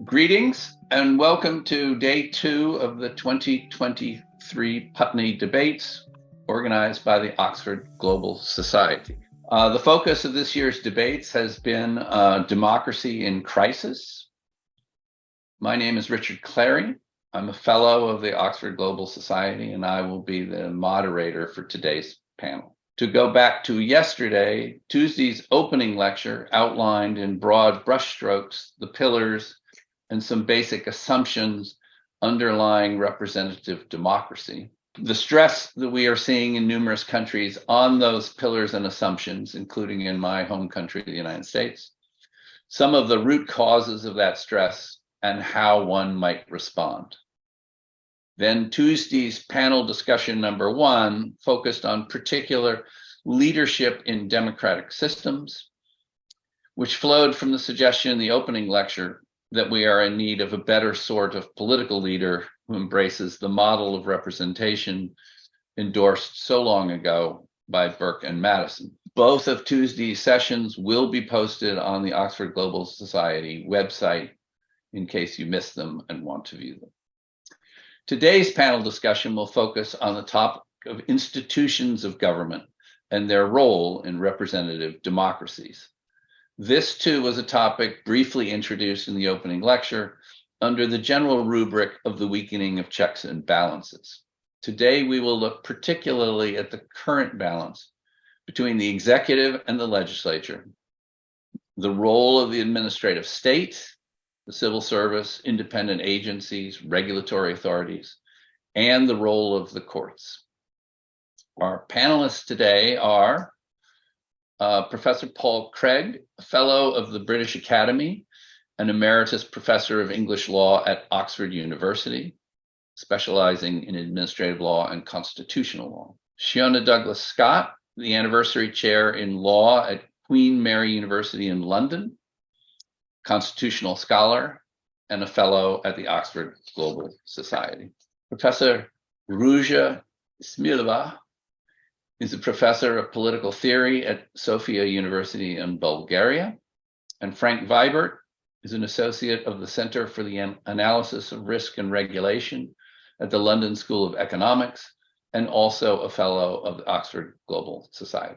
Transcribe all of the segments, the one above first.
Greetings and welcome to day 2 of the 2023 Putney Debates organized by the Oxford Global Society. The focus of this year's debates has been democracy in crisis. My name is Richard Clary. I'm a fellow of the Oxford Global Society, and I will be the moderator for today's panel. To go back to yesterday, Tuesday's opening lecture outlined in broad brushstrokes the pillars and some basic assumptions underlying representative democracy. The stress that we are seeing in numerous countries on those pillars and assumptions, including in my home country, the United States, some of the root causes of that stress and how one might respond. Then Tuesday's panel discussion number 1 focused on particular leadership in democratic systems, which flowed from the suggestion in the opening lecture that we are in need of a better sort of political leader who embraces the model of representation endorsed so long ago by Burke and Madison. Both of Tuesday's sessions will be posted on the Oxford Global Society website in case you missed them and want to view them. Today's panel discussion will focus on the topic of institutions of government and their role in representative democracies. This, too, was a topic briefly introduced in the opening lecture under the general rubric of the weakening of checks and balances. Today, we will look particularly at the current balance between the executive and the legislature, the role of the administrative state, the civil service, independent agencies, regulatory authorities, and the role of the courts. Our panelists today are Professor Paul Craig, a fellow of the British Academy, an emeritus professor of English law at Oxford University, specializing in administrative law and constitutional law. Sionaidh Douglas-Scott, the anniversary chair in law at Queen Mary University in London, constitutional scholar, and a fellow at the Oxford Global Society. Professor Ruzha Smilova is a professor of political theory at Sofia University in Bulgaria, and Frank Vibert is an associate of the Center for the Analysis of Risk and Regulation at the London School of Economics, and also a fellow of the Oxford Global Society.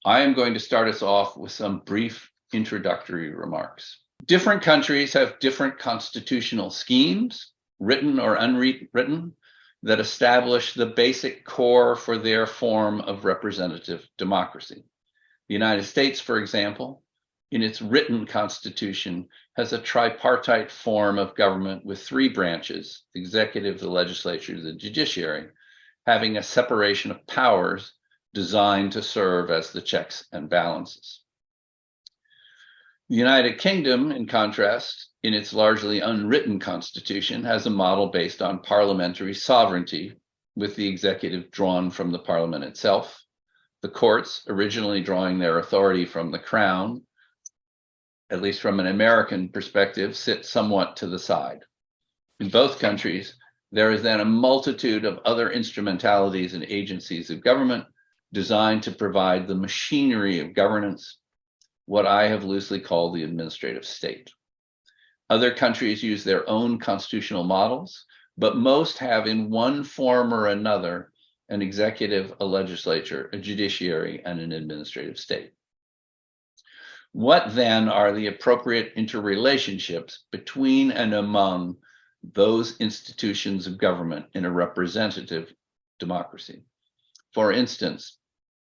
I am going to start us off with some brief introductory remarks. Different countries have different constitutional schemes, written or unwritten, that establish the basic core for their form of representative democracy. The United States, for example, in its written constitution, has a tripartite form of government with 3 branches, the executive, the legislature, the judiciary, having a separation of powers designed to serve as the checks and balances. The United Kingdom, in contrast, in its largely unwritten constitution, has a model based on parliamentary sovereignty, with the executive drawn from the parliament itself, the courts originally drawing their authority from the crown, at least from an American perspective, sit somewhat to the side. In both countries, there is then a multitude of other instrumentalities and agencies of government designed to provide the machinery of governance, what I have loosely called the administrative state. Other countries use their own constitutional models, but most have in one form or another an executive, a legislature, a judiciary, and an administrative state. What then are the appropriate interrelationships between and among those institutions of government in a representative democracy? For instance,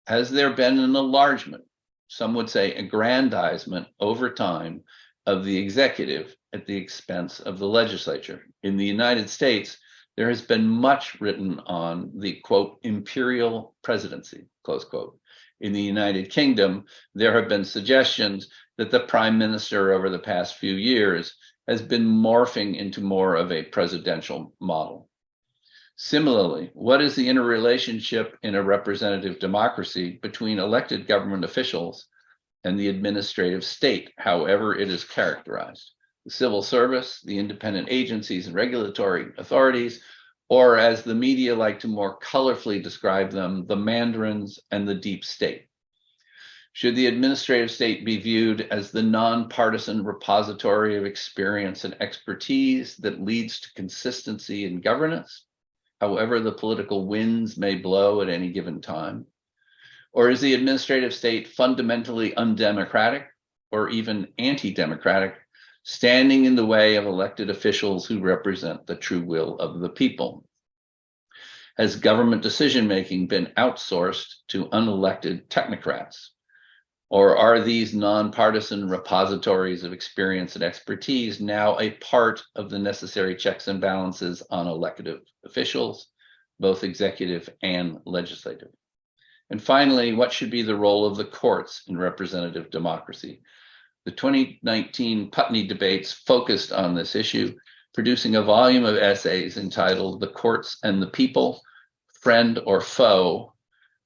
has there been an enlargement, some would say aggrandizement over time, of the executive at the expense of the legislature? In the United States, there has been much written on the, quote, imperial presidency, close quote. In the United Kingdom, there have been suggestions that the prime minister over the past few years has been morphing into more of a presidential model. Similarly, what is the interrelationship in a representative democracy between elected government officials and the administrative state, however it is characterized? The civil service, the independent agencies and regulatory authorities, or as the media like to more colorfully describe them, the mandarins and the deep state. Should the administrative state be viewed as the nonpartisan repository of experience and expertise that leads to consistency in governance, however the political winds may blow at any given time? Or is the administrative state fundamentally undemocratic or even anti-democratic, standing in the way of elected officials who represent the true will of the people? Has government decision-making been outsourced to unelected technocrats? Or are these nonpartisan repositories of experience and expertise now a part of the necessary checks and balances on elected officials, both executive and legislative? And finally, what should be the role of the courts in representative democracy? The 2019 Putney Debates focused on this issue, producing a volume of essays entitled "The Courts and the People, Friend or Foe,"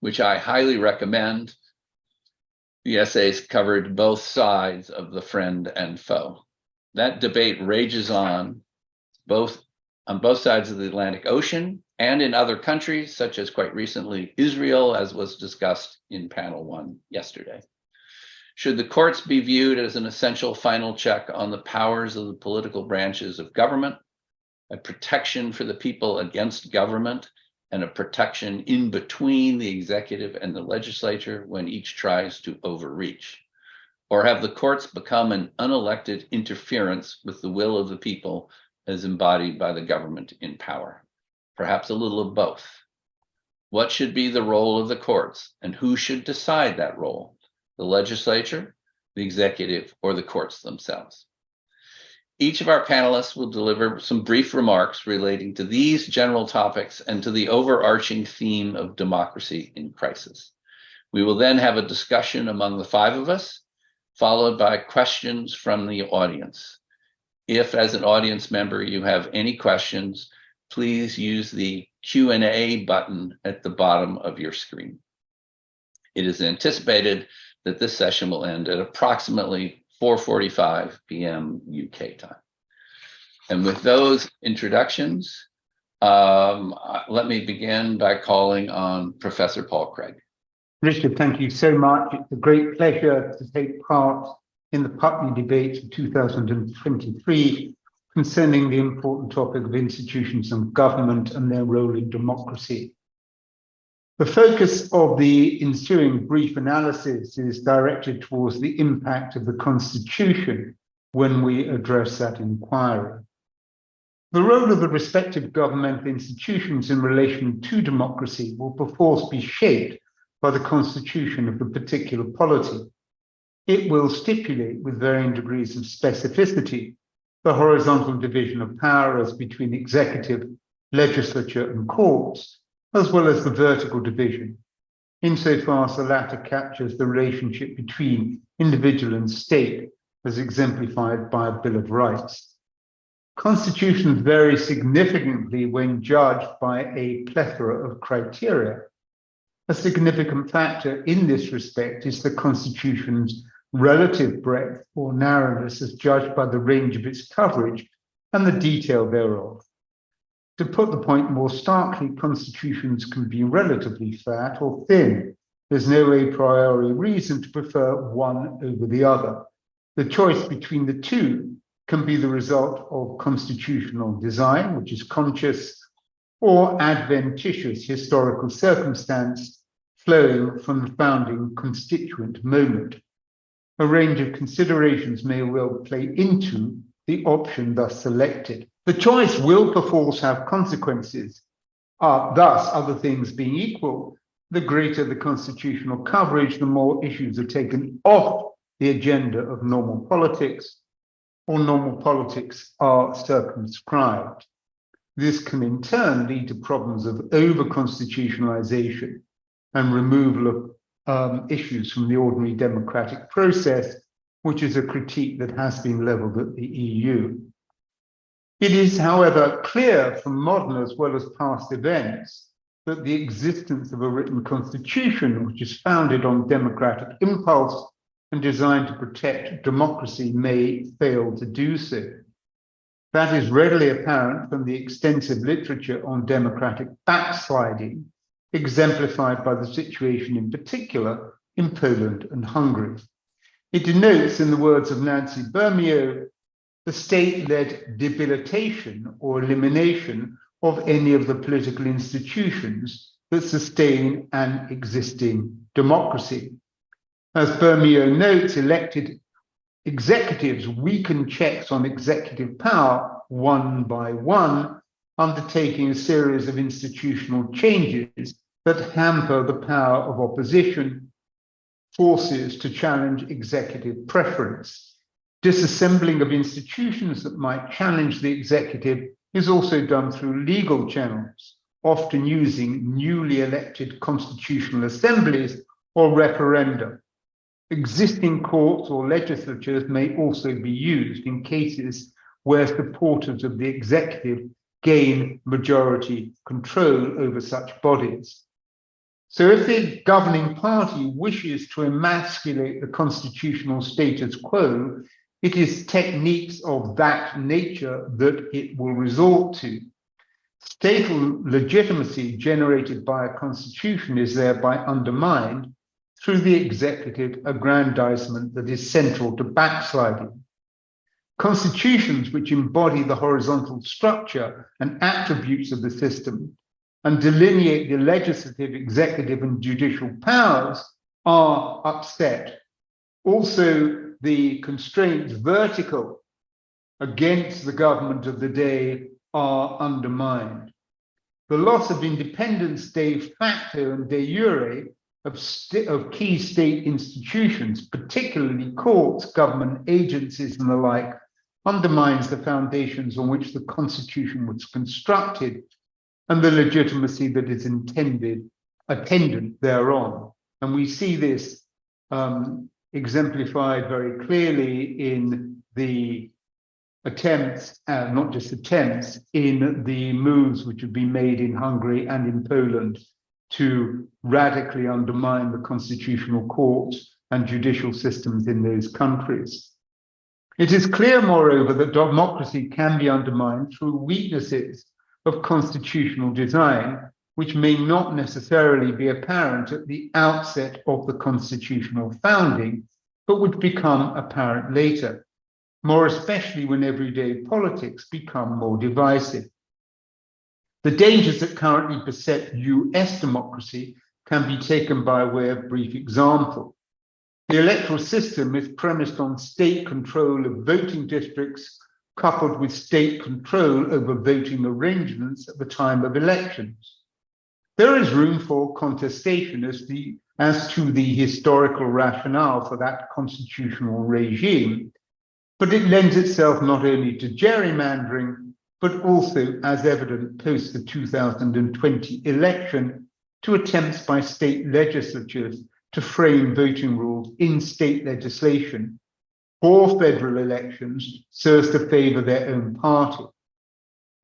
which I highly recommend. The essays covered both sides of the friend and foe. That debate rages on both sides of the Atlantic Ocean and in other countries, such as quite recently Israel, as was discussed in panel 1 yesterday. Should the courts be viewed as an essential final check on the powers of the political branches of government, a protection for the people against government, and a protection in between the executive and the legislature when each tries to overreach? Or have the courts become an unelected interference with the will of the people as embodied by the government in power? Perhaps a little of both. What should be the role of the courts, and who should decide that role? The legislature, the executive, or the courts themselves? Each of our panelists will deliver some brief remarks relating to these general topics and to the overarching theme of democracy in crisis. We will then have a discussion among the 5 of us, followed by questions from the audience. If, as an audience member, you have any questions, please use the Q&A button at the bottom of your screen. It is anticipated that this session will end at approximately 4:45 p.m. UK time. And with those introductions, let me begin by calling on Professor Paul Craig. Richard, thank you so much. It's a great pleasure to take part in the Putney Debates of 2023 concerning the important topic of institutions and government and their role in democracy. The focus of the ensuing brief analysis is directed towards the impact of the Constitution when we address that inquiry. The role of the respective governmental institutions in relation to democracy will perforce be shaped by the Constitution of the particular polity. It will stipulate with varying degrees of specificity the horizontal division of power as between executive, legislature, and courts, as well as the vertical division, insofar as the latter captures the relationship between individual and state as exemplified by a Bill of Rights. Constitutions vary significantly when judged by a plethora of criteria. A significant factor in this respect is the Constitution's relative breadth or narrowness as judged by the range of its coverage and the detail thereof. To put the point more starkly, constitutions can be relatively fat or thin. There's no a priori reason to prefer one over the other. The choice between the two can be the result of constitutional design, which is conscious, or adventitious historical circumstance flowing from the founding constituent moment. A range of considerations may well play into the option thus selected. The choice will perforce have consequences. Thus, other things being equal, the greater the constitutional coverage, the more issues are taken off the agenda of normal politics, or normal politics are circumscribed. This can in turn lead to problems of over-constitutionalization and removal of issues from the ordinary democratic process, which is a critique that has been leveled at the EU. It is, however, clear from modern as well as past events that the existence of a written constitution, which is founded on democratic impulse and designed to protect democracy, may fail to do so. That is readily apparent from the extensive literature on democratic backsliding, exemplified by the situation in particular in Poland and Hungary. It denotes, in the words of Nancy Bermeo, the state-led debilitation or elimination of any of the political institutions that sustain an existing democracy. As Bermeo notes, elected executives weaken checks on executive power one by one, undertaking a series of institutional changes that hamper the power of opposition forces to challenge executive preference. Disassembling of institutions that might challenge the executive is also done through legal channels, often using newly elected constitutional assemblies or referenda. Existing courts or legislatures may also be used in cases where supporters of the executive gain majority control over such bodies. So if the governing party wishes to emasculate the constitutional status quo, it is techniques of that nature that it will resort to. State legitimacy generated by a constitution is thereby undermined through the executive aggrandizement that is central to backsliding. Constitutions which embody the horizontal structure and attributes of the system and delineate the legislative, executive, and judicial powers are upset. Also, the constraints vertical against the government of the day are undermined. The loss of independence de facto and de jure of key state institutions, particularly courts, government agencies, and the like, undermines the foundations on which the Constitution was constructed and the legitimacy that is attendant thereon. And we see this exemplified very clearly in the attempts, not just attempts, in the moves which have been made in Hungary and in Poland to radically undermine the constitutional courts and judicial systems in those countries. It is clear, moreover, that democracy can be undermined through weaknesses of constitutional design, which may not necessarily be apparent at the outset of the constitutional founding, but would become apparent later, more especially when everyday politics become more divisive. The dangers that currently beset US democracy can be taken by way of brief example. The electoral system is premised on state control of voting districts coupled with state control over voting arrangements at the time of elections. There is room for contestation as to the historical rationale for that constitutional regime, but it lends itself not only to gerrymandering, but also, as evident post the 2020 election, to attempts by state legislatures to frame voting rules in state legislation for federal elections so as to favor their own party.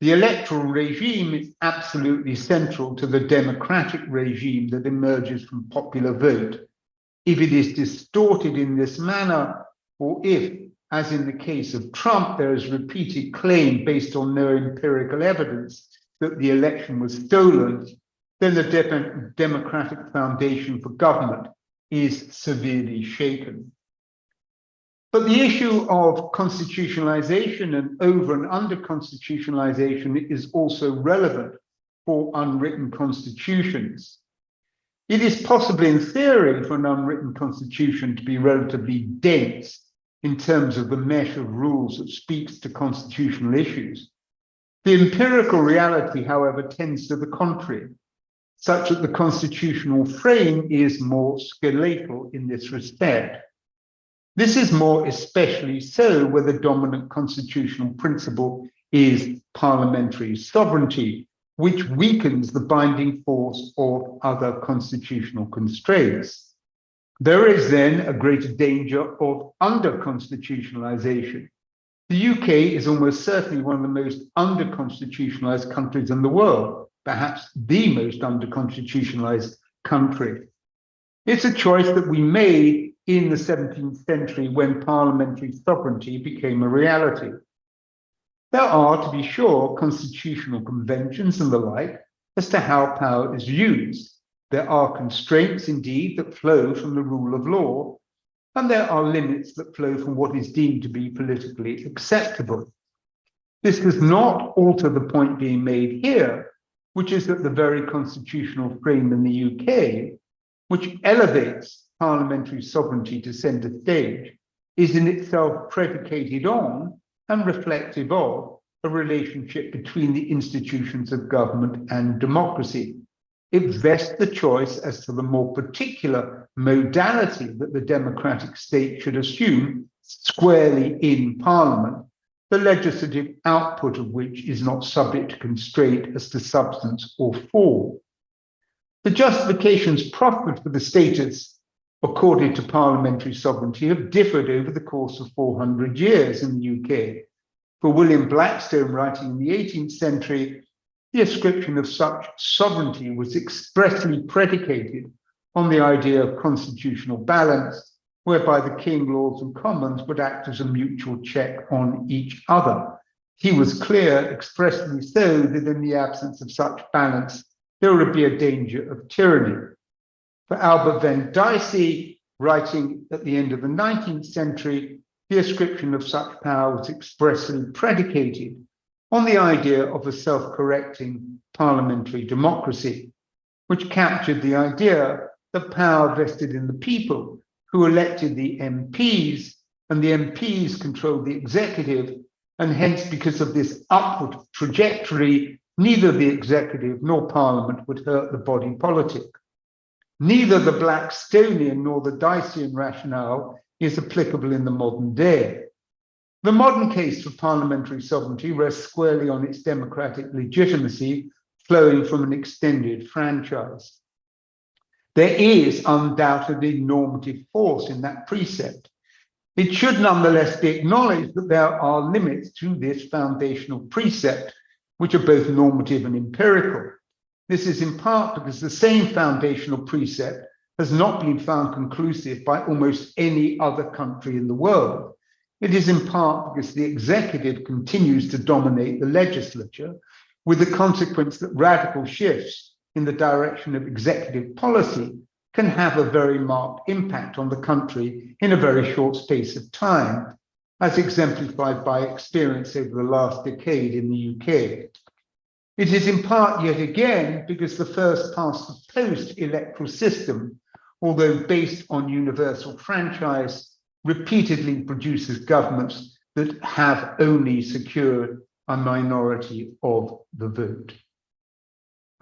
The electoral regime is absolutely central to the democratic regime that emerges from popular vote. If it is distorted in this manner, or if, as in the case of Trump, there is repeated claim based on no empirical evidence that the election was stolen, then the democratic foundation for government is severely shaken. But the issue of constitutionalization and over and under constitutionalization is also relevant for unwritten constitutions. It is possible in theory for an unwritten constitution to be relatively dense in terms of the mesh of rules that speaks to constitutional issues. The empirical reality, however, tends to the contrary, such that the constitutional frame is more skeletal in this respect. This is more especially so where the dominant constitutional principle is parliamentary sovereignty, which weakens the binding force of other constitutional constraints. There is then a greater danger of under-constitutionalization. The UK is almost certainly one of the most under-constitutionalized countries in the world, perhaps the most under-constitutionalized country. It's a choice that we made in the 17th century when parliamentary sovereignty became a reality. There are, to be sure, constitutional conventions and the like as to how power is used. There are constraints, indeed, that flow from the rule of law, and there are limits that flow from what is deemed to be politically acceptable. This does not alter the point being made here, which is that the very constitutional frame in the UK, which elevates parliamentary sovereignty to centre stage, is in itself predicated on and reflective of a relationship between the institutions of government and democracy. It vests the choice as to the more particular modality that the democratic state should assume squarely in Parliament, the legislative output of which is not subject to constraint as to substance or form. The justifications proffered for the status accorded to parliamentary sovereignty have differed over the course of 400 years in the UK. For William Blackstone, writing in the 18th century, the ascription of such sovereignty was expressly predicated on the idea of constitutional balance, whereby the King, Lords and Commons would act as a mutual check on each other. He was clear, expressly so, that in the absence of such balance, there would be a danger of tyranny. For Albert Venn Dicey, writing at the end of the 19th century, the ascription of such power was expressly predicated on the idea of a self-correcting parliamentary democracy, which captured the idea that power vested in the people, who elected the MPs, and the MPs controlled the executive, and hence, because of this upward trajectory, neither the executive nor Parliament would hurt the body politic. Neither the Blackstonian nor the Diceian rationale is applicable in the modern day. The modern case for parliamentary sovereignty rests squarely on its democratic legitimacy flowing from an extended franchise. There is undoubtedly normative force in that precept. It should nonetheless be acknowledged that there are limits to this foundational precept, which are both normative and empirical. This is in part because the same foundational precept has not been found conclusive by almost any other country in the world. It is in part because the executive continues to dominate the legislature, with the consequence that radical shifts in the direction of executive policy can have a very marked impact on the country in a very short space of time, as exemplified by experience over the last decade in the UK. It is in part yet again because the first past the post electoral system, although based on universal franchise, repeatedly produces governments that have only secured a minority of the vote.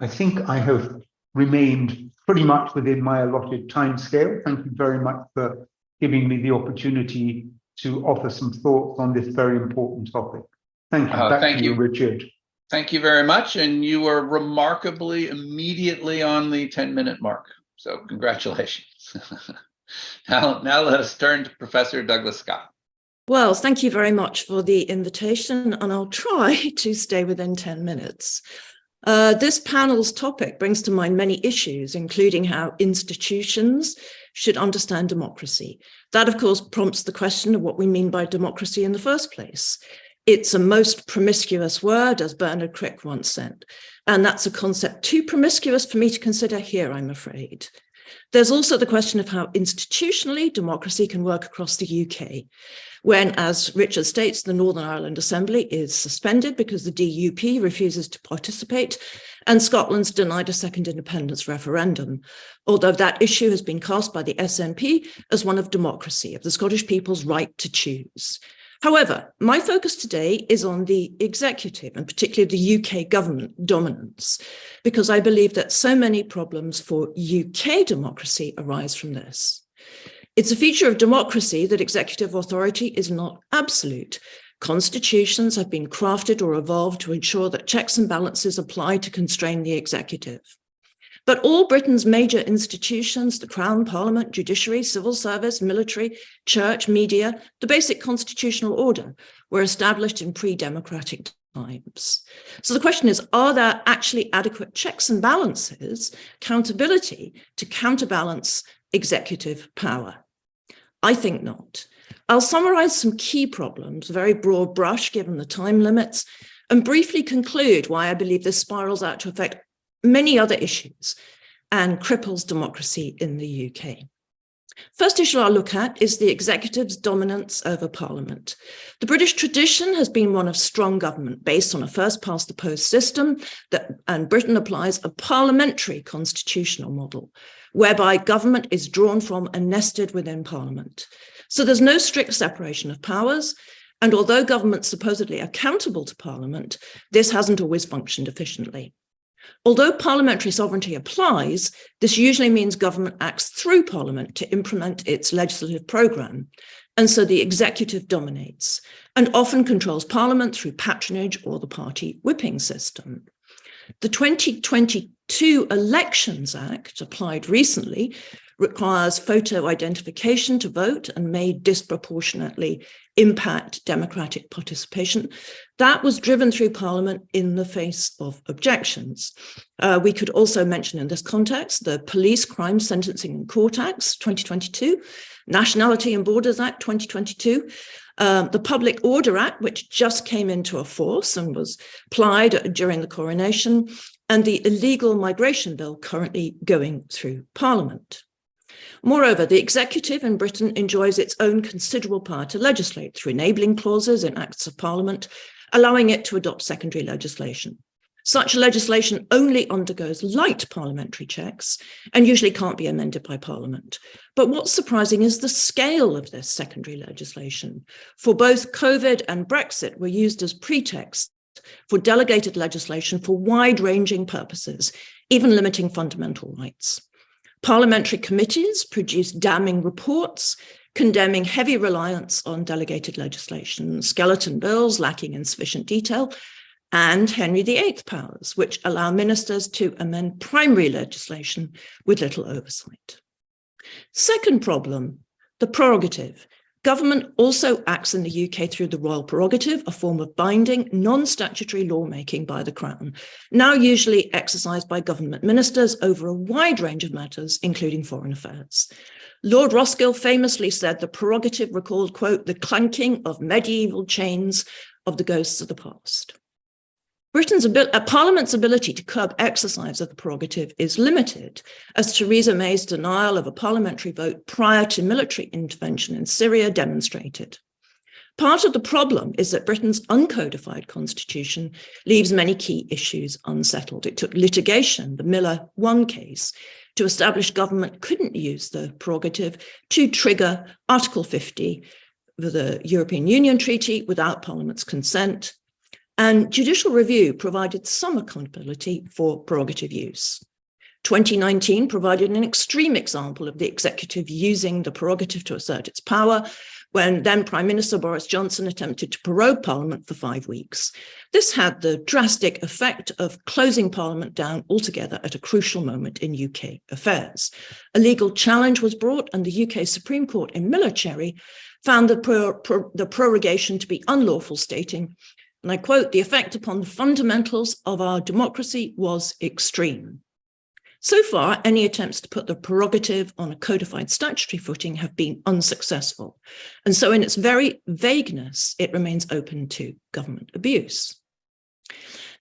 I think I have remained pretty much within my allotted timescale. Thank you very much for giving me the opportunity to offer some thoughts on this very important topic. Thank you. Back to you, Richard. Thank you very much. And you were remarkably immediately on the 10-minute mark. So congratulations. Now let us turn to Professor Douglas Scott. Well, thank you very much for the invitation, and I'll try to stay within 10 minutes. This panel's topic brings to mind many issues, including how institutions should understand democracy. That, of course, prompts the question of what we mean by democracy in the first place. It's a most promiscuous word, as Bernard Crick once said, and that's a concept too promiscuous for me to consider here, I'm afraid. There's also the question of how institutionally democracy can work across the UK, when, as Richard states, the Northern Ireland Assembly is suspended because the DUP refuses to participate, and Scotland's denied a second independence referendum, although that issue has been cast by the SNP as one of democracy, of the Scottish people's right to choose. However, my focus today is on the executive, and particularly the UK government dominance, because I believe that so many problems for UK democracy arise from this. It's a feature of democracy that executive authority is not absolute. Constitutions have been crafted or evolved to ensure that checks and balances apply to constrain the executive. But all Britain's major institutions, the Crown, Parliament, judiciary, civil service, military, church, media, the basic constitutional order, were established in pre-democratic times. So the question is, are there actually adequate checks and balances, accountability to counterbalance executive power? I think not. I'll summarize some key problems, a very broad brush given the time limits, and briefly conclude why I believe this spirals out to affect many other issues. and cripples democracy in the UK. First issue I'll look at is the executive's dominance over Parliament. The British tradition has been one of strong government based on a first-past-the-post system, and Britain applies a parliamentary constitutional model, whereby government is drawn from and nested within Parliament. So there's no strict separation of powers, and although government's supposedly accountable to Parliament, this hasn't always functioned efficiently. Although parliamentary sovereignty applies, this usually means government acts through Parliament to implement its legislative programme, and so the executive dominates and often controls Parliament through patronage or the party whipping system. The 2022 Elections Act, applied recently, requires photo identification to vote and may disproportionately impact democratic participation. That was driven through Parliament in the face of objections. We could also mention in this context the Police Crime Sentencing and Court Acts 2022, Nationality and Borders Act 2022, the Public Order Act, which just came into force and was applied during the coronation, and the Illegal Migration Bill currently going through Parliament. Moreover, the executive in Britain enjoys its own considerable power to legislate through enabling clauses in Acts of Parliament, allowing it to adopt secondary legislation. Such legislation only undergoes light parliamentary checks and usually can't be amended by Parliament. But what's surprising is the scale of this secondary legislation. For both COVID and Brexit were used as pretext for delegated legislation for wide-ranging purposes, even limiting fundamental rights. Parliamentary committees produced damning reports condemning heavy reliance on delegated legislation, skeleton bills lacking in sufficient detail, and Henry VIII powers, which allow ministers to amend primary legislation with little oversight. Second problem, the prerogative. Government also acts in the UK through the royal prerogative, a form of binding, non-statutory lawmaking by the Crown, now usually exercised by government ministers over a wide range of matters, including foreign affairs. Lord Roskill famously said the prerogative recalled, quote, the clanking of medieval chains of the ghosts of the past. Parliament's ability to curb exercise of the prerogative is limited, as Theresa May's denial of a parliamentary vote prior to military intervention in Syria demonstrated. Part of the problem is that Britain's uncodified constitution leaves many key issues unsettled. It took litigation, the Miller 1 case, to establish government couldn't use the prerogative to trigger Article 50 of the European Union Treaty without Parliament's consent. And judicial review provided some accountability for prerogative use. 2019 provided an extreme example of the executive using the prerogative to assert its power when then Prime Minister Boris Johnson attempted to prorogue Parliament for 5 weeks. This had the drastic effect of closing Parliament down altogether at a crucial moment in UK affairs. A legal challenge was brought, and the UK Supreme Court in Cherry found the prorogation to be unlawful, stating, and I quote, the effect upon the fundamentals of our democracy was extreme. So far, any attempts to put the prerogative on a codified statutory footing have been unsuccessful. And so in its very vagueness, it remains open to government abuse.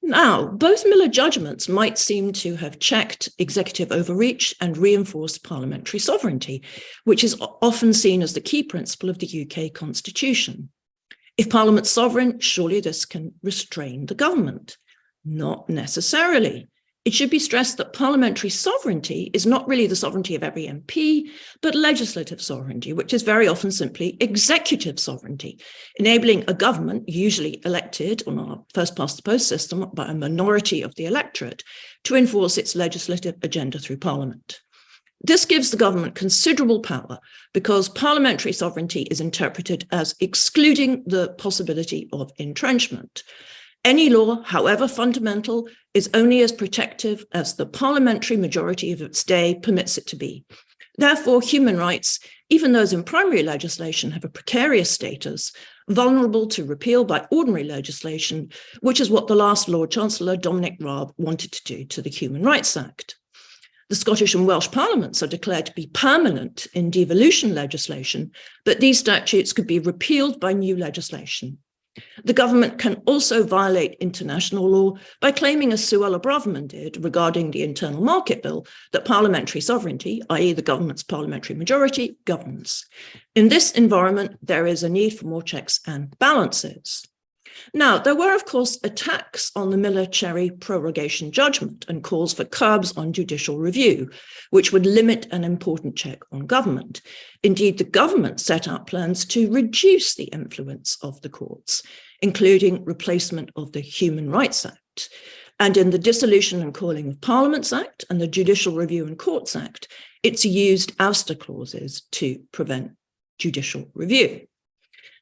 Now, both Miller judgments might seem to have checked executive overreach and reinforced parliamentary sovereignty, which is often seen as the key principle of the UK Constitution. If Parliament's sovereign, surely this can restrain the government. Not necessarily. It should be stressed that parliamentary sovereignty is not really the sovereignty of every MP, but legislative sovereignty, which is very often simply executive sovereignty, enabling a government, usually elected on our first-past-the-post system by a minority of the electorate, to enforce its legislative agenda through Parliament. This gives the government considerable power because parliamentary sovereignty is interpreted as excluding the possibility of entrenchment. Any law, however fundamental, is only as protective as the parliamentary majority of its day permits it to be. Therefore, human rights, even those in primary legislation, have a precarious status, vulnerable to repeal by ordinary legislation, which is what the last Lord Chancellor, Dominic Raab, wanted to do to the Human Rights Act. The Scottish and Welsh parliaments are declared to be permanent in devolution legislation, but these statutes could be repealed by new legislation. The government can also violate international law by claiming, as Suella Braverman did regarding the Internal Market Bill, that parliamentary sovereignty, i.e. the government's parliamentary majority, governs. In this environment, there is a need for more checks and balances. Now, there were, of course, attacks on the Miller-Cherry prorogation judgment and calls for curbs on judicial review, which would limit an important check on government. Indeed, the government set out plans to reduce the influence of the courts, including replacement of the Human Rights Act. And in the Dissolution and Calling of Parliaments Act and the Judicial Review and Courts Act, it's used ouster clauses to prevent judicial review.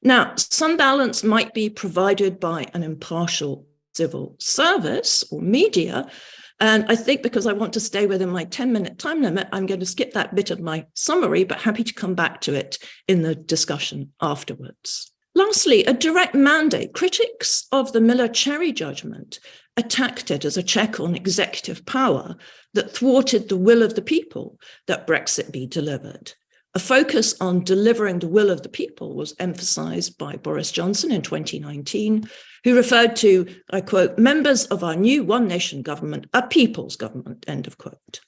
Now, some balance might be provided by an impartial civil service or media. And I think because I want to stay within my 10-minute time limit, I'm going to skip that bit of my summary, but happy to come back to it in the discussion afterwards. Lastly, a direct mandate. Critics of the Miller-Cherry judgment attacked it as a check on executive power that thwarted the will of the people that Brexit be delivered. A focus on delivering the will of the people was emphasized by Boris Johnson in 2019, who referred to, I quote, members of our new one nation government, a people's government, end of quote.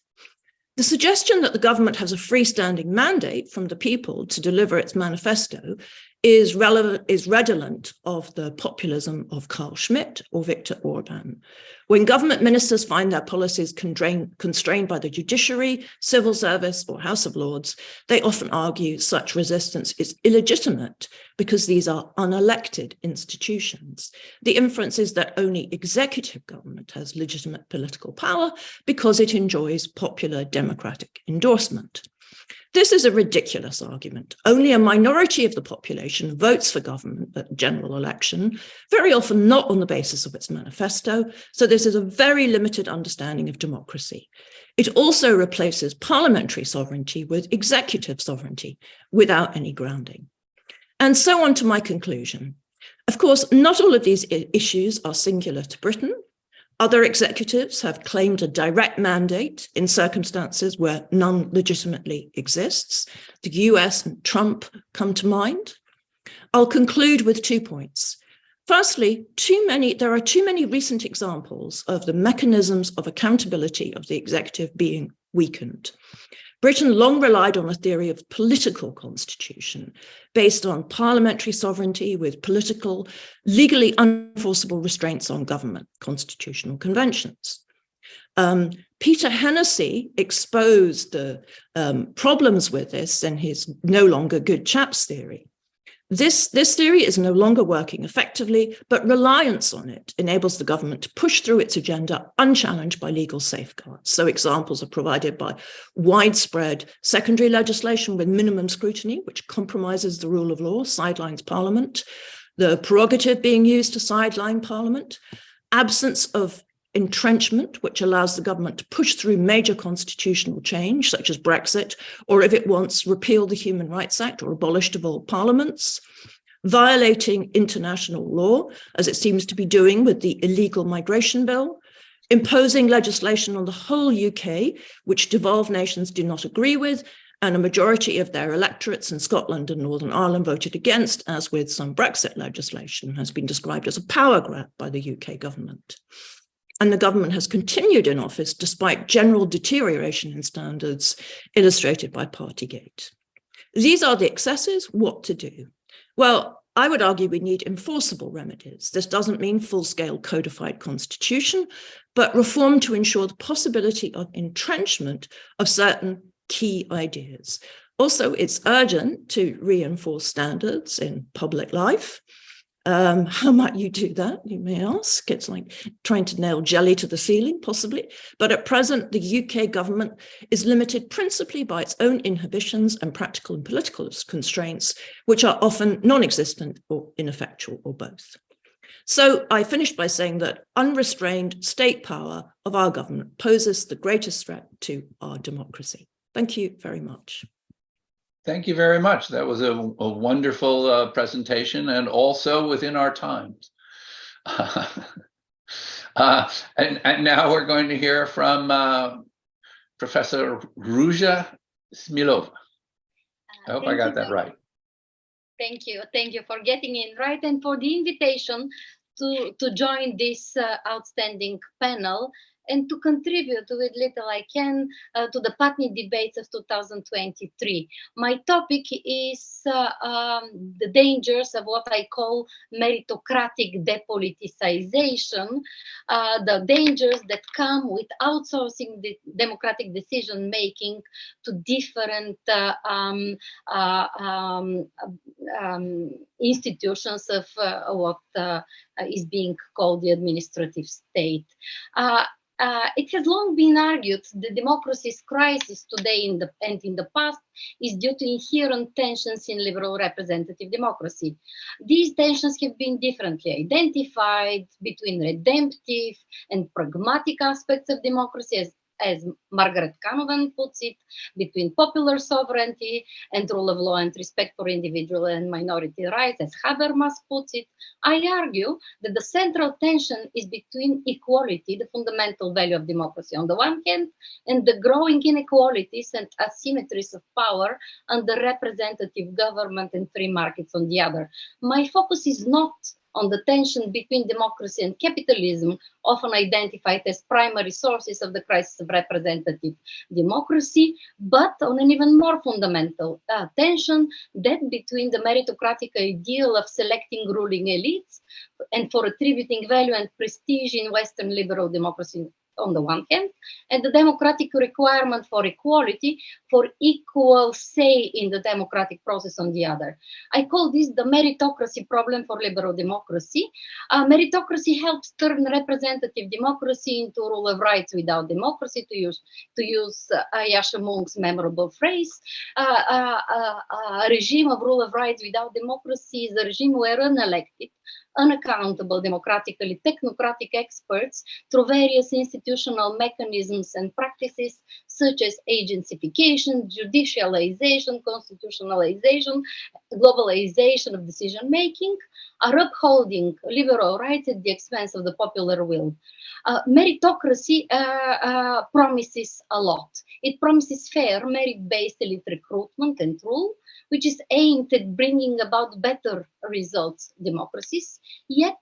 The suggestion that the government has a freestanding mandate from the people to deliver its manifesto is redolent of the populism of Carl Schmitt or Viktor Orban. When government ministers find their policies constrained by the judiciary, civil service, or House of Lords, they often argue such resistance is illegitimate because these are unelected institutions. The inference is that only executive government has legitimate political power because it enjoys popular democratic endorsement. This is a ridiculous argument. Only a minority of the population votes for government at general election, very often not on the basis of its manifesto. So this is a very limited understanding of democracy. It also replaces parliamentary sovereignty with executive sovereignty without any grounding. And so on to my conclusion. Of course, not all of these issues are singular to Britain. Other executives have claimed a direct mandate in circumstances where none legitimately exists. The US and Trump come to mind. I'll conclude with 2 points. Firstly, there are too many recent examples of the mechanisms of accountability of the executive being weakened. Britain long relied on a theory of political constitution based on parliamentary sovereignty with political, legally unenforceable restraints on government, constitutional conventions. Peter Hennessy exposed the problems with this in his No Longer Good Chaps theory. This theory is no longer working effectively, but reliance on it enables the government to push through its agenda unchallenged by legal safeguards. So examples are provided by widespread secondary legislation with minimum scrutiny, which compromises the rule of law, sidelines Parliament, the prerogative being used to sideline Parliament, absence of entrenchment, which allows the government to push through major constitutional change, such as Brexit, or if it wants, repeal the Human Rights Act or abolish devolved parliaments, violating international law, as it seems to be doing with the illegal migration bill, imposing legislation on the whole UK, which devolved nations do not agree with, and a majority of their electorates in Scotland and Northern Ireland voted against, as with some Brexit legislation, has been described as a power grab by the UK government. And the government has continued in office despite general deterioration in standards illustrated by Partygate. These are the excesses. What to do? Well, I would argue we need enforceable remedies. This doesn't mean full-scale codified constitution, but reform to ensure the possibility of entrenchment of certain key ideas. Also, it's urgent to reinforce standards in public life. How might you do that, you may ask? It's like trying to nail jelly to the ceiling, possibly. But at present, the UK government is limited principally by its own inhibitions and practical and political constraints, which are often non-existent or ineffectual or both. So I finished by saying that unrestrained state power of our government poses the greatest threat to our democracy. Thank you very much. Thank you very much. That was a wonderful presentation and also within our times. And now we're going to hear from Professor Ruzha Smilova. I hope I got that right. Thank you. Thank you for getting in right and for the invitation to join this outstanding panel and to contribute with little I can to the Putney Debates of 2023. My topic is the dangers of what I call meritocratic depoliticization, the dangers that come with outsourcing the democratic decision making to different institutions of what is being called the administrative state. It has long been argued the democracy's crisis today and in the past is due to inherent tensions in liberal representative democracy. These tensions have been differently identified between redemptive and pragmatic aspects of democracy, as Margaret puts it, between popular sovereignty and rule of law and respect for individual and minority rights, as Habermas puts it. I argue that the central tension is between equality, the fundamental value of democracy on the one hand, and the growing inequalities and asymmetries of power under representative government and free markets on the other. My focus is not on the tension between democracy and capitalism, often identified as primary sources of the crisis of representative democracy, but on an even more fundamental tension, that between the meritocratic ideal of selecting ruling elites and for attributing value and prestige in Western liberal democracy on the one hand, and the democratic requirement for equality, for equal say in the democratic process on the other. I call this the meritocracy problem for liberal democracy. Meritocracy helps turn representative democracy into rule of rights without democracy, to use Yasha Monk's memorable phrase. A regime of rule of rights without democracy is a regime where unelected, unaccountable, democratically technocratic experts through various institutional mechanisms and practices such as agencyfication, judicialization, constitutionalization, globalization of decision making are upholding liberal rights at the expense of the popular will. Meritocracy promises a lot. It promises fair, merit-based elite recruitment and rule, which is aimed at bringing about better results democracies. Yet,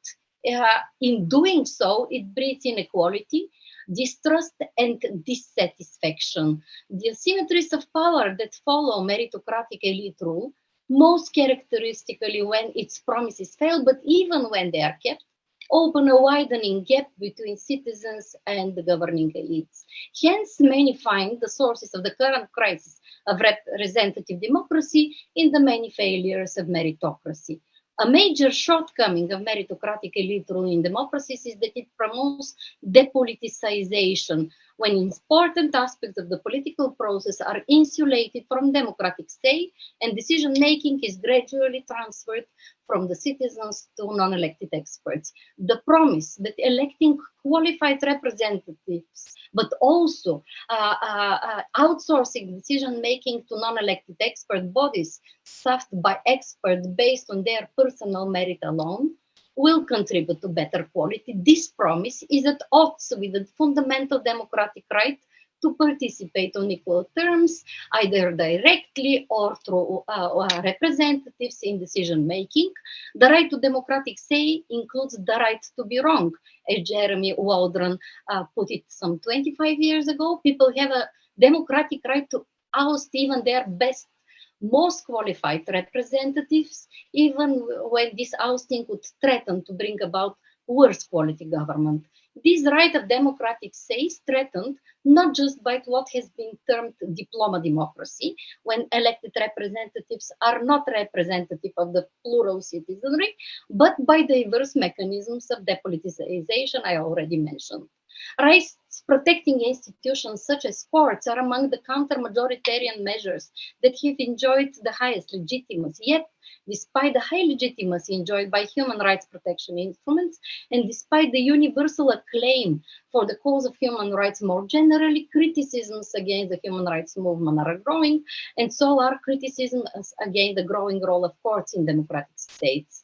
in doing so, it breeds inequality, distrust, and dissatisfaction. The asymmetries of power that follow meritocratic elite rule, most characteristically when its promises fail, but even when they are kept, open a widening gap between citizens and the governing elites. Hence, many find the sources of the current crisis of representative democracy in the many failures of meritocracy. A major shortcoming of meritocratic elite rule in democracies is that it promotes depoliticization, when important aspects of the political process are insulated from democratic say and decision-making is gradually transferred from the citizens to non-elected experts. The promise that electing qualified representatives, but also outsourcing decision-making to non-elected expert bodies staffed by experts based on their personal merit alone, will contribute to better quality. This promise is at odds with the fundamental democratic right to participate on equal terms, either directly or through representatives in decision making. The right to democratic say includes the right to be wrong. As Jeremy Waldron put it some 25 years ago, people have a democratic right to oust even their best, most qualified representatives, even when this ousting would threaten to bring about worse quality government. This right of democratic say is threatened not just by what has been termed diploma democracy, when elected representatives are not representative of the plural citizenry, but by diverse mechanisms of depoliticization I already mentioned. Rights protecting institutions such as courts are among the counter-majoritarian measures that have enjoyed the highest legitimacy. Yet, despite the high legitimacy enjoyed by human rights protection instruments, and despite the universal acclaim for the cause of human rights more generally, criticisms against the human rights movement are growing, and so are criticisms against the growing role of courts in democratic states.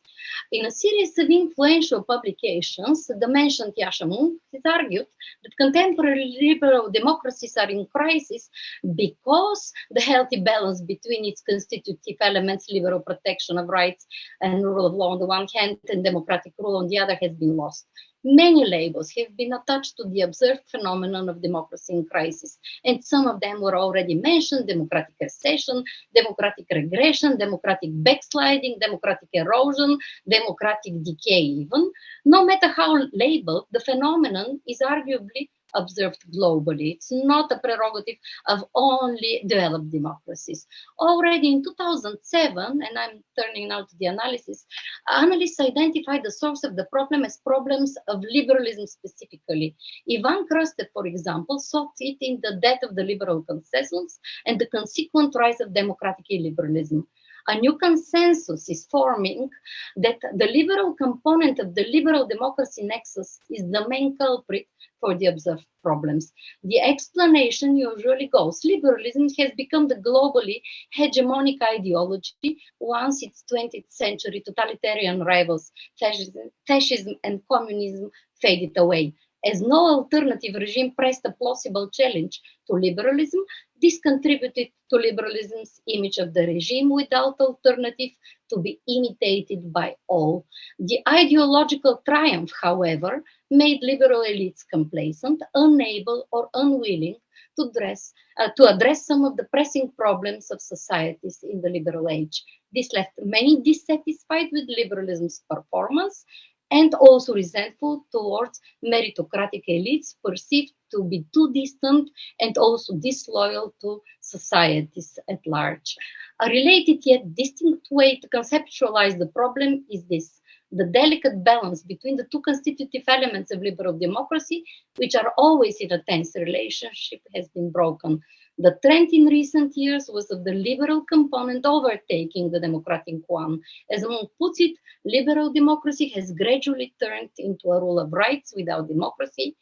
In a series of influential publications, the mentioned Yasha Moon has argued that contemporary liberal democracies are in crisis because the healthy balance between its constitutive elements, liberal protection of rights and rule of law on the one hand, and democratic rule on the other, has been lost. Many labels have been attached to the observed phenomenon of democracy in crisis, and some of them were already mentioned: democratic recession, democratic regression, democratic backsliding, democratic erosion, democratic decay even. No matter how labeled, the phenomenon is arguably observed globally. It's not a prerogative of only developed democracies. Already in 2007, and I'm turning now to the analysis, analysts identified the source of the problem as problems of liberalism specifically. Ivan Krastev, for example, sought it in the death of the liberal consensus and the consequent rise of democratic illiberalism. A new consensus is forming that the liberal component of the liberal democracy nexus is the main culprit for the observed problems. The explanation usually goes: liberalism has become the globally hegemonic ideology once its 20th century totalitarian rivals, fascism and communism, faded away. As no alternative regime pressed a plausible challenge to liberalism, this contributed to liberalism's image of the regime without alternative to be imitated by all. The ideological triumph, however, made liberal elites complacent, unable or unwilling to address some of the pressing problems of societies in the liberal age. This left many dissatisfied with liberalism's performance and also resentful towards meritocratic elites perceived to be too distant and also disloyal to societies at large. A related yet distinct way to conceptualize the problem is this: the delicate balance between the two constitutive elements of liberal democracy, which are always in a tense relationship, has been broken. The trend in recent years was of the liberal component overtaking the democratic one. As Moon puts it, liberal democracy has gradually turned into a rule of rights without democracy.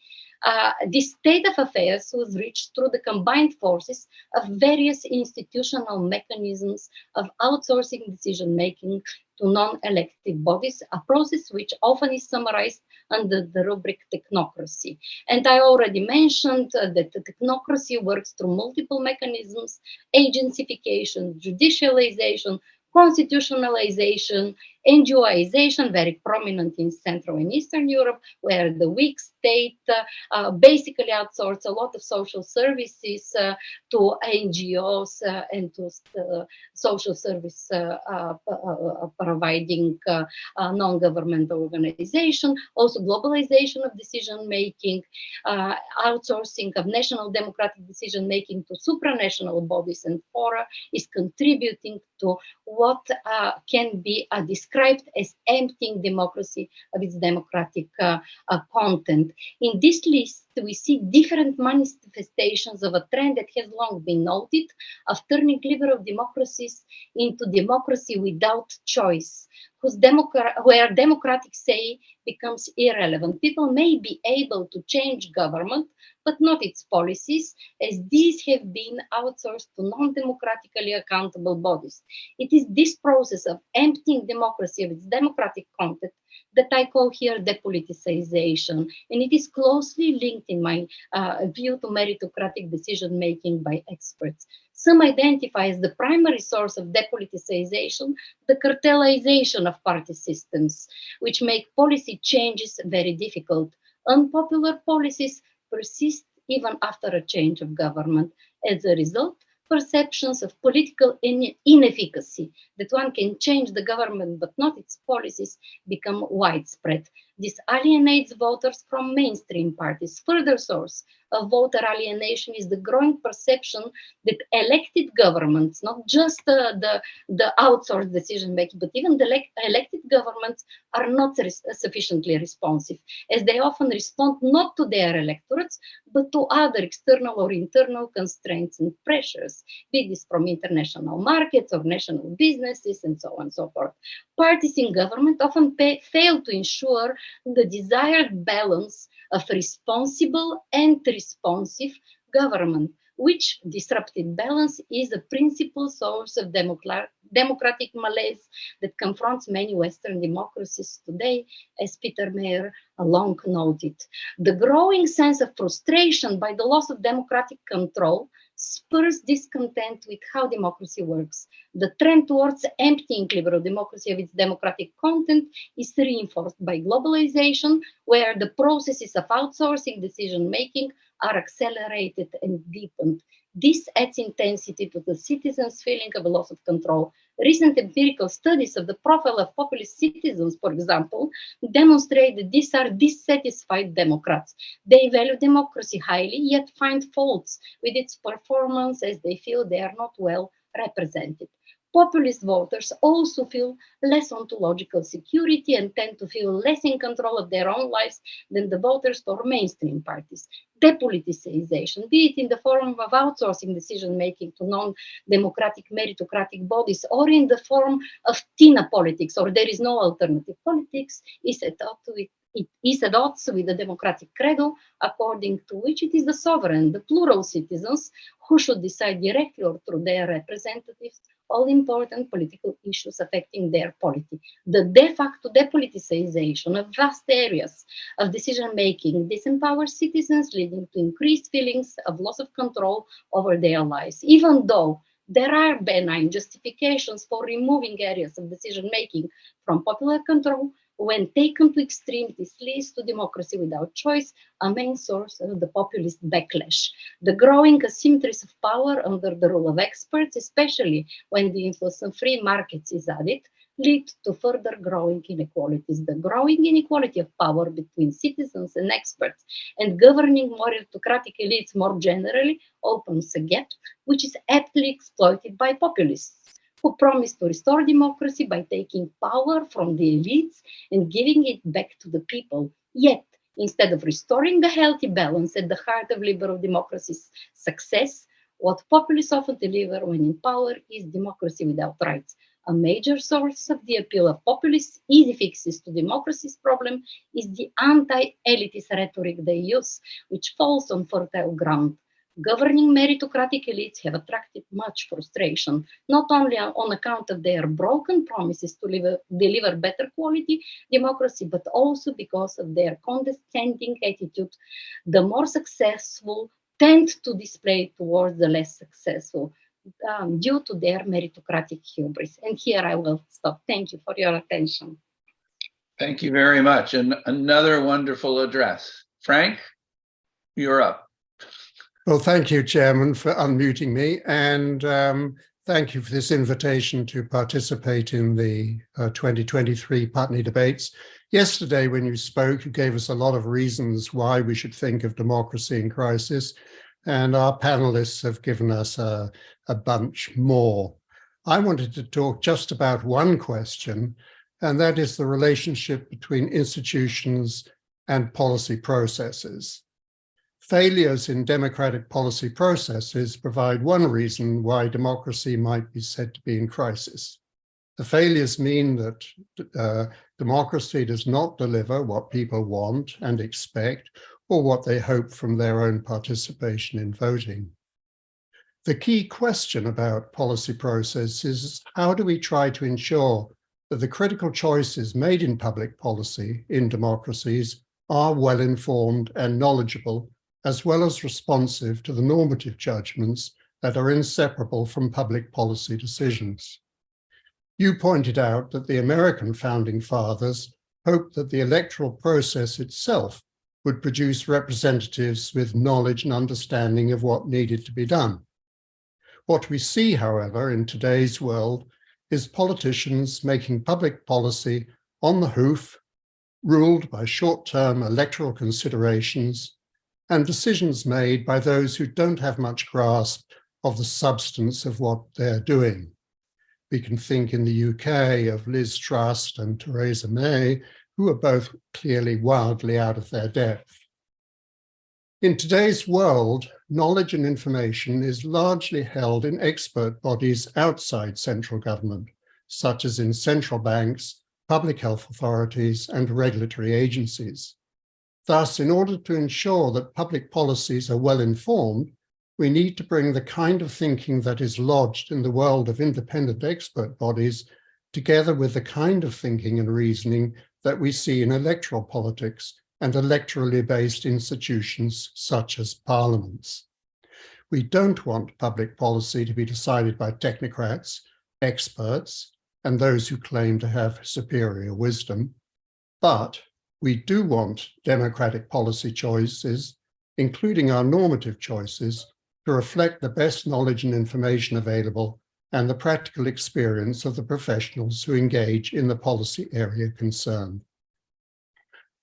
This state of affairs was reached through the combined forces of various institutional mechanisms of outsourcing decision-making to non-elected bodies, a process which often is summarized under the rubric technocracy. And I already mentioned that the technocracy works through multiple mechanisms: agencyfication, judicialization, constitutionalization, NGOization, very prominent in Central and Eastern Europe, where the weak state basically outsources a lot of social services to NGOs and to social service providing non-governmental organization. Also globalization of decision-making, outsourcing of national democratic decision-making to supranational bodies and fora is contributing to what can be described as emptying democracy of its democratic content. In this list, we see different manifestations of a trend that has long been noted of turning liberal democracies into democracy without choice, where democratic say becomes irrelevant. People may be able to change government, but not its policies, as these have been outsourced to non-democratically accountable bodies. It is this process of emptying democracy of its democratic content that I call here depoliticization, and it is closely linked, in my view, to meritocratic decision-making by experts. Some identify as the primary source of depoliticization the cartelization of party systems, which make policy changes very difficult. Unpopular policies persist even after a change of government. As a result, perceptions of political inefficacy, that one can change the government but not its policies, become widespread. This alienates voters from mainstream parties. Further source of voter alienation is the growing perception that elected governments, not just the outsourced decision-making, but even the elected governments are not sufficiently responsive, as they often respond not to their electorates, but to other external or internal constraints and pressures, be this from international markets or national businesses and so on and so forth. Parties in government often fail to ensure the desired balance of responsible and responsive government. which disrupted balance is a principal source of democratic malaise that confronts many Western democracies today, as Peter Mayer long noted. The growing sense of frustration by the loss of democratic control spurs discontent with how democracy works. The trend towards emptying liberal democracy of its democratic content is reinforced by globalization, where the processes of outsourcing decision-making are accelerated and deepened. This adds intensity to the citizens' feeling of a loss of control. Recent empirical studies of the profile of populist citizens, for example, demonstrate that these are dissatisfied Democrats. They value democracy highly, yet find faults with its performance as they feel they are not well represented. Populist voters also feel less ontological security and tend to feel less in control of their own lives than the voters for mainstream parties. Depoliticization, be it in the form of outsourcing decision-making to non-democratic meritocratic bodies or in the form of TINA politics, or there is no alternative politics, is at odds with the democratic credo, according to which it is the sovereign, the plural citizens, who should decide directly or through their representatives all important political issues affecting their polity. The de facto depoliticization of vast areas of decision-making disempowers citizens, leading to increased feelings of loss of control over their lives, even though there are benign justifications for removing areas of decision-making from popular control. When taken to extreme, this leads to democracy without choice, a main source of the populist backlash. The growing asymmetries of power under the rule of experts, especially when the influence of free markets is added, lead to further growing inequalities. The growing inequality of power between citizens and experts and governing meritocratic elites more generally opens a gap which is aptly exploited by populists, who promise to restore democracy by taking power from the elites and giving it back to the people. Yet, instead of restoring a healthy balance at the heart of liberal democracy's success, what populists often deliver when in power is democracy without rights. A major source of the appeal of populists' easy fixes to democracy's problem is the anti-elitist rhetoric they use, which falls on fertile ground. Governing meritocratic elites have attracted much frustration, not only on account of their broken promises to deliver better quality democracy, but also because of their condescending attitude. The more successful tend to display towards the less successful due to their meritocratic hubris. And here I will stop. Thank you for your attention. Thank you very much. And another wonderful address. Frank, you're up. Well, thank you, Chairman, for unmuting me, and thank you for this invitation to participate in the 2023 Putney Debates. Yesterday, when you spoke, you gave us a lot of reasons why we should think of democracy in crisis, and our panelists have given us a bunch more. I wanted to talk just about one question, and that is the relationship between institutions and policy processes. Failures in democratic policy processes provide one reason why democracy might be said to be in crisis. The failures mean that democracy does not deliver what people want and expect, or what they hope from their own participation in voting. The key question about policy processes is how do we try to ensure that the critical choices made in public policy in democracies are well-informed and knowledgeable, as well as responsive to the normative judgments that are inseparable from public policy decisions. You pointed out that the American founding fathers hoped that the electoral process itself would produce representatives with knowledge and understanding of what needed to be done. What we see, however, in today's world is politicians making public policy on the hoof, ruled by short-term electoral considerations, and decisions made by those who don't have much grasp of the substance of what they're doing. We can think in the UK of Liz Truss and Theresa May, who are both clearly wildly out of their depth. In today's world, knowledge and information is largely held in expert bodies outside central government, such as in central banks, public health authorities, and regulatory agencies. Thus, in order to ensure that public policies are well informed, we need to bring the kind of thinking that is lodged in the world of independent expert bodies together with the kind of thinking and reasoning that we see in electoral politics and electorally based institutions such as parliaments. We don't want public policy to be decided by technocrats, experts, and those who claim to have superior wisdom, but we do want democratic policy choices, including our normative choices, to reflect the best knowledge and information available and the practical experience of the professionals who engage in the policy area concerned.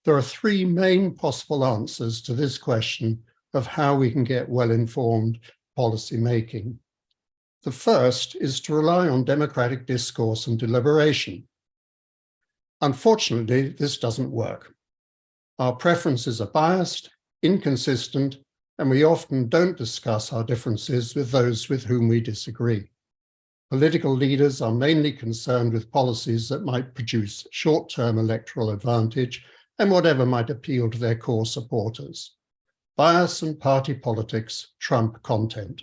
There are three main possible answers to this question of how we can get well-informed policy making. The first is to rely on democratic discourse and deliberation. Unfortunately, this doesn't work. Our preferences are biased, inconsistent, and we often don't discuss our differences with those with whom we disagree. Political leaders are mainly concerned with policies that might produce short-term electoral advantage and whatever might appeal to their core supporters. Bias and party politics trump content.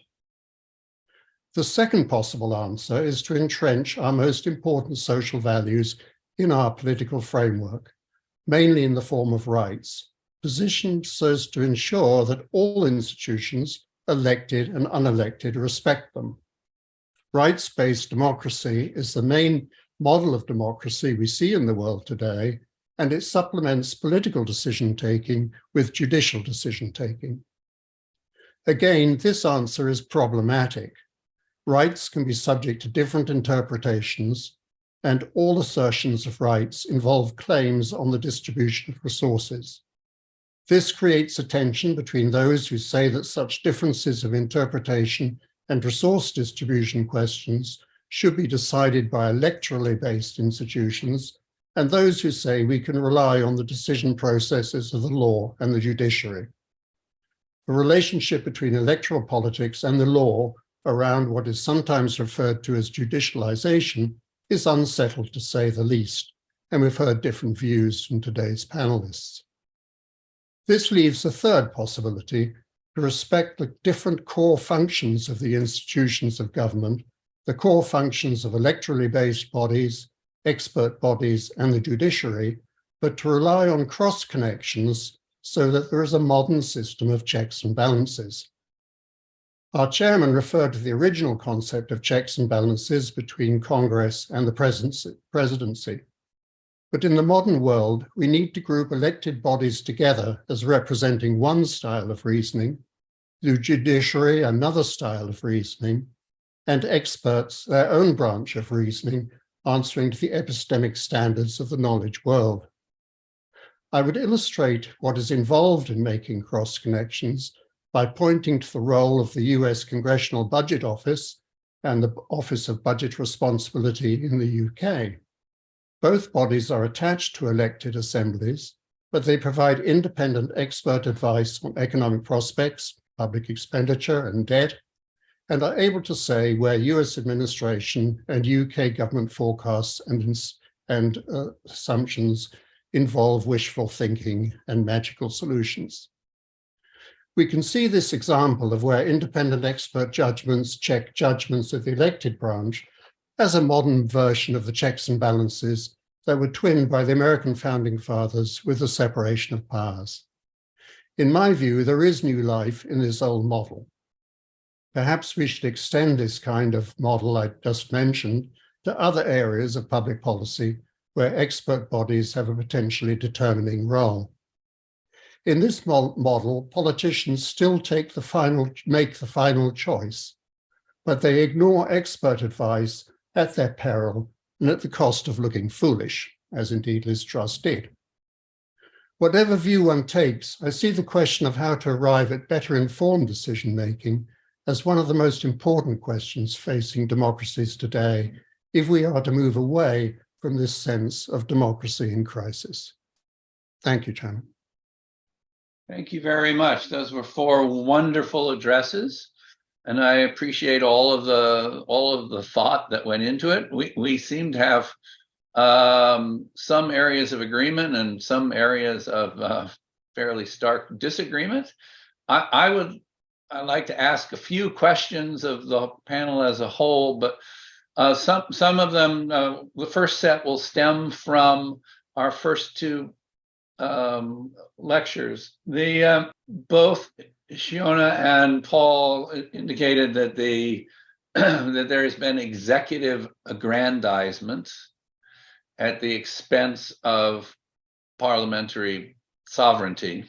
The second possible answer is to entrench our most important social values in our political framework, mainly in the form of rights, positioned so as to ensure that all institutions, elected and unelected, respect them. Rights-based democracy is the main model of democracy we see in the world today, and it supplements political decision-taking with judicial decision-taking. Again, this answer is problematic. Rights can be subject to different interpretations, and all assertions of rights involve claims on the distribution of resources. This creates a tension between those who say that such differences of interpretation and resource distribution questions should be decided by electorally based institutions, and those who say we can rely on the decision processes of the law and the judiciary. The relationship between electoral politics and the law around what is sometimes referred to as judicialization is unsettled, to say the least, and we've heard different views from today's panelists. This leaves a third possibility: to respect the different core functions of the institutions of government, the core functions of electorally based bodies, expert bodies, and the judiciary, but to rely on cross connections so that there is a modern system of checks and balances. Our chairman referred to the original concept of checks and balances between Congress and the presidency. But in the modern world, we need to group elected bodies together as representing one style of reasoning, the judiciary another style of reasoning, and experts their own branch of reasoning, answering to the epistemic standards of the knowledge world. I would illustrate what is involved in making cross connections by pointing to the role of the US Congressional Budget Office and the Office of Budget Responsibility in the UK. Both bodies are attached to elected assemblies, but they provide independent expert advice on economic prospects, public expenditure, and debt, and are able to say where US administration and UK government forecasts and assumptions involve wishful thinking and magical solutions. We can see this example of where independent expert judgments check judgments of the elected branch as a modern version of the checks and balances that were twinned by the American founding fathers with the separation of powers. In my view, there is new life in this old model. Perhaps we should extend this kind of model I just mentioned to other areas of public policy where expert bodies have a potentially determining role. In this model, politicians still make the final choice, but they ignore expert advice at their peril and at the cost of looking foolish, as indeed Liz Truss did. Whatever view one takes, I see the question of how to arrive at better informed decision-making as one of the most important questions facing democracies today, if we are to move away from this sense of democracy in crisis. Thank you, Chairman. Thank you very much. Those were four wonderful addresses, and I appreciate all of the thought that went into it. We seem to have some areas of agreement and some areas of fairly stark disagreement. I would I'd like to ask a few questions of the panel as a whole, but some of them, the first set will stem from our first two lectures. Both Sionaidh and Paul indicated that that there has been executive aggrandizement at the expense of parliamentary sovereignty.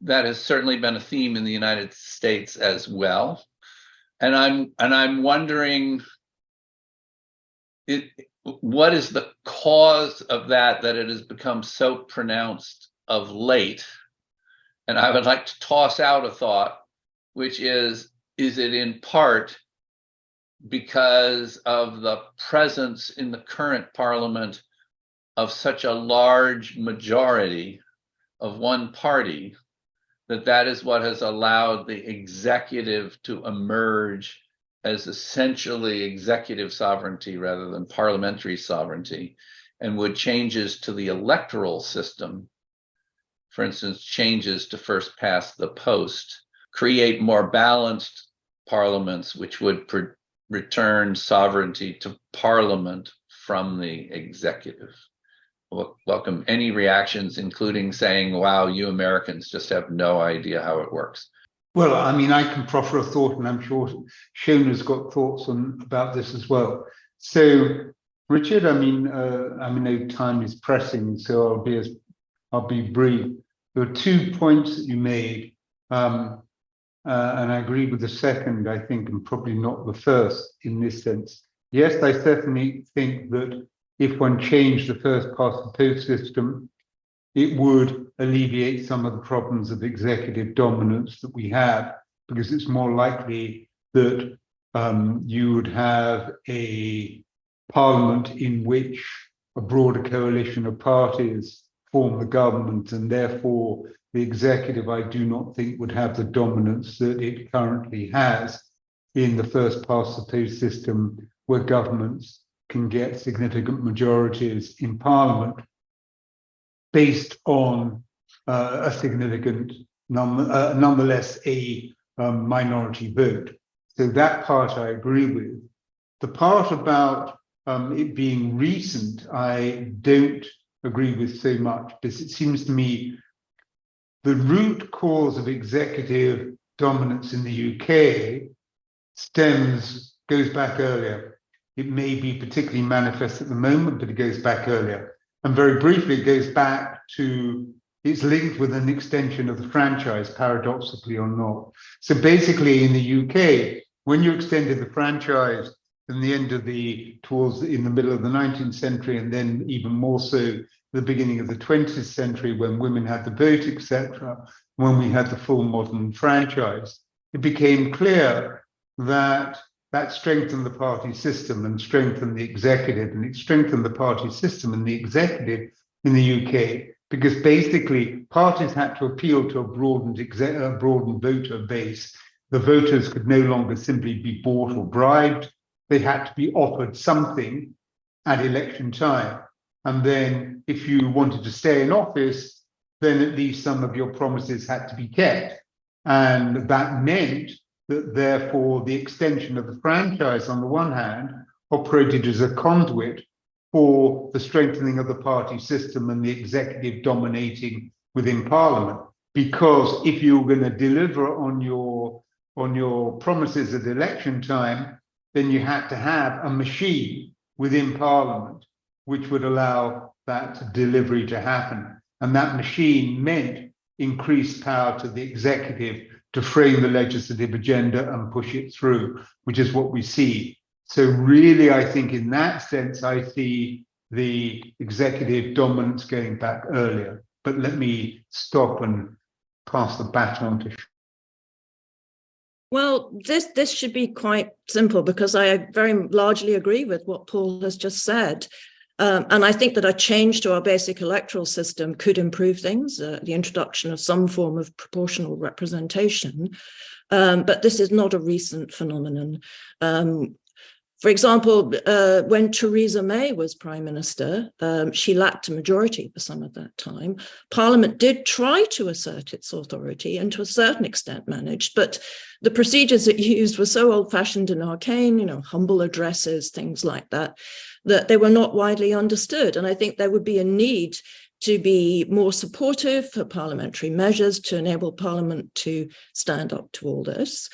That has certainly been a theme in the United States as well, and I'm wondering, what is the cause of that it has become so pronounced of late? And I would like to toss out a thought, which is it in part because of the presence in the current parliament of such a large majority of one party that is what has allowed the executive to emerge as essentially executive sovereignty rather than parliamentary sovereignty? And would changes to the electoral system, for instance, changes to first past the post, create more balanced parliaments, which would return sovereignty to parliament from the executive? Welcome any reactions, including saying, wow, you Americans just have no idea how it works. Well, I mean, I can proffer a thought, and I'm sure Sionaidh's got thoughts about this as well. So, Richard, I know time is pressing, so I'll be brief. There were 2 points that you made, and I agree with the second, I think, and probably not the first in this sense. Yes, I certainly think that if one changed the first past the post system, it would alleviate some of the problems of executive dominance that we have, because it's more likely that you would have a parliament in which a broader coalition of parties form the government, and therefore the executive, I do not think, would have the dominance that it currently has in the first past the post system, where governments can get significant majorities in parliament based on a significant nonetheless a minority vote. So that part I agree with. The part about it being recent, I don't agree with so much, because it seems to me the root cause of executive dominance in the UK goes back earlier. It may be particularly manifest at the moment, but it goes back earlier. And very briefly, it goes back to, it's linked with an extension of the franchise, paradoxically or not. So basically in the UK, when you extended the franchise in the end of in the middle of the 19th century, and then even more so the beginning of the 20th century, when women had the vote, etc., when we had the full modern franchise, it became clear that strengthened the party system and strengthened the executive, and it strengthened the party system and the executive in the UK, because basically parties had to appeal to a broadened voter base. The voters could no longer simply be bought or bribed. They had to be offered something at election time. And then if you wanted to stay in office, then at least some of your promises had to be kept. And that meant that therefore the extension of the franchise on the one hand operated as a conduit for the strengthening of the party system and the executive dominating within Parliament. Because if you were going to deliver on your promises at election time, then you had to have a machine within Parliament which would allow that delivery to happen. And that machine meant increased power to the executive to frame the legislative agenda and push it through, which is what we see. So really, I think in that sense, I see the executive dominance going back earlier. But let me stop and pass the baton to. Well, this should be quite simple, because I very largely agree with what Paul has just said. And I think that a change to our basic electoral system could improve things, the introduction of some form of proportional representation. But this is not a recent phenomenon. For For example, when Theresa May was Prime Minister, she lacked a majority for some of that time. Parliament did try to assert its authority and to a certain extent managed, but the procedures it used were so old-fashioned and arcane, humble addresses, things like that, that they were not widely understood. And I think there would be a need to be more supportive for parliamentary measures to enable Parliament to stand up to all this.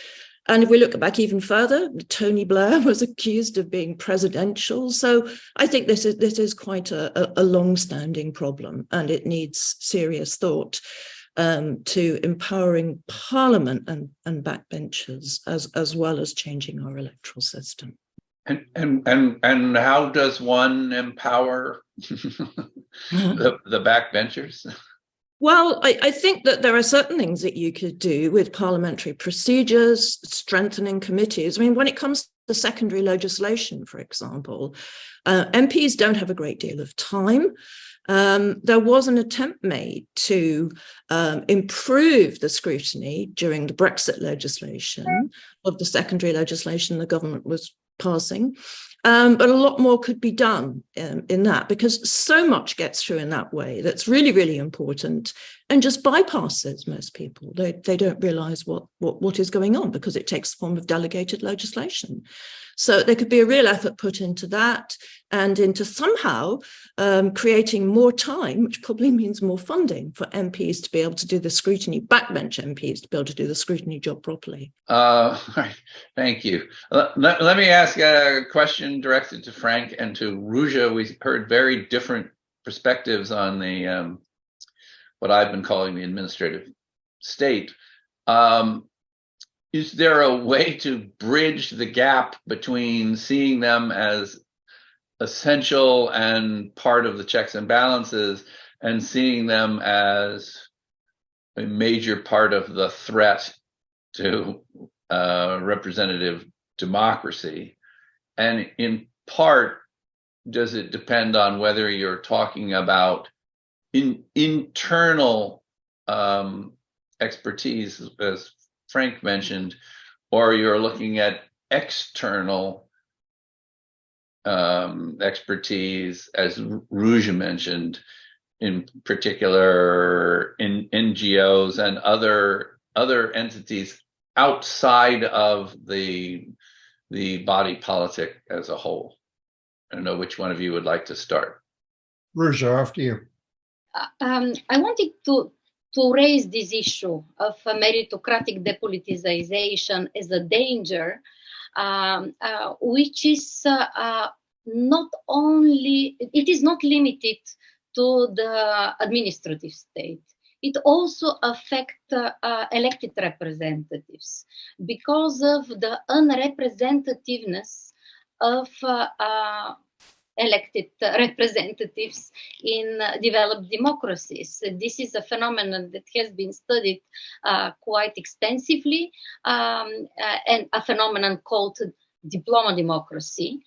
And if we look back even further, Tony Blair was accused of being presidential. So I think this is quite a long-standing problem, and it needs serious thought to empowering Parliament and backbenchers as well as changing our electoral system. And how does one empower the backbenchers? Well, I think that there are certain things that you could do with parliamentary procedures, strengthening committees. I mean, when it comes to secondary legislation, for example, MPs don't have a great deal of time. There was an attempt made to improve the scrutiny during the Brexit legislation of the secondary legislation the government was passing. But a lot more could be done in that, because so much gets through in that way that's really, really important and just bypasses most people. They don't realise what is going on because it takes the form of delegated legislation. So there could be a real effort put into that and into somehow creating more time, which probably means more funding for MPs to be able to do the scrutiny, backbench MPs to be able to do the scrutiny job properly. Right. Thank you. Let me ask a question directed to Frank and to Ruzha. We heard very different perspectives on the what I've been calling the administrative state. Is there a way to bridge the gap between seeing them as essential and part of the checks and balances and seeing them as a major part of the threat to representative democracy? And in part, does it depend on whether you're talking about internal expertise, as Frank mentioned, or you're looking at external expertise, as Ruzha mentioned, in particular in NGOs and other entities outside of the body politic as a whole? I don't know which one of you would like to start. Ruzha, after you. I wanted to raise this issue of meritocratic depoliticization as a danger, which is not only, it is not limited to the administrative state. It also affects elected representatives because of the unrepresentativeness of elected representatives in developed democracies. This is a phenomenon that has been studied quite extensively, and a phenomenon called diploma democracy,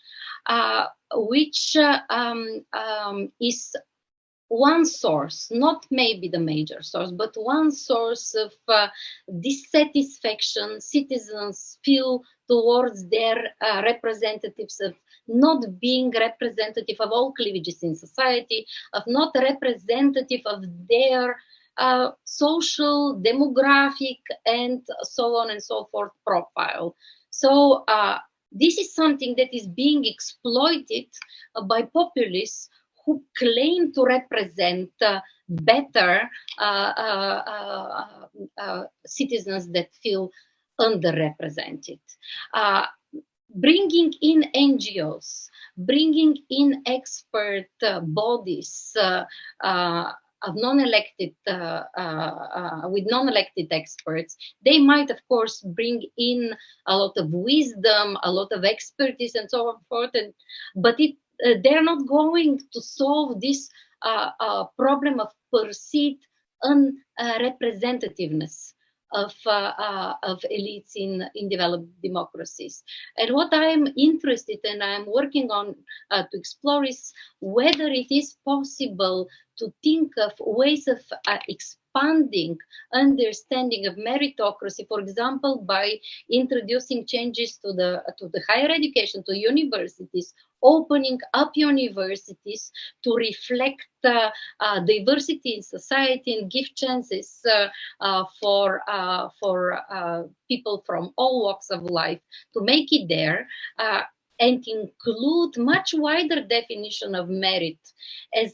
which is one source, not maybe the major source, but one source of dissatisfaction citizens feel towards their representatives, of not being representative of all cleavages in society, of not representative of their social, demographic, and so on and so forth profile. So this is something that is being exploited by populists who claim to represent better citizens that feel underrepresented. Bringing in NGOs, bringing in expert bodies of non-elected, with non-elected experts, they might, of course, bring in a lot of wisdom, a lot of expertise, and so forth. But they're not going to solve this problem of perceived unrepresentativeness of elites in developed democracies. And what I am interested in, I'm working on to explore is whether it is possible to think of ways of expanding understanding of meritocracy, for example, by introducing changes to the higher education, to universities, opening up universities to reflect diversity in society and give chances for people from all walks of life to make it there, and include much wider definition of merit as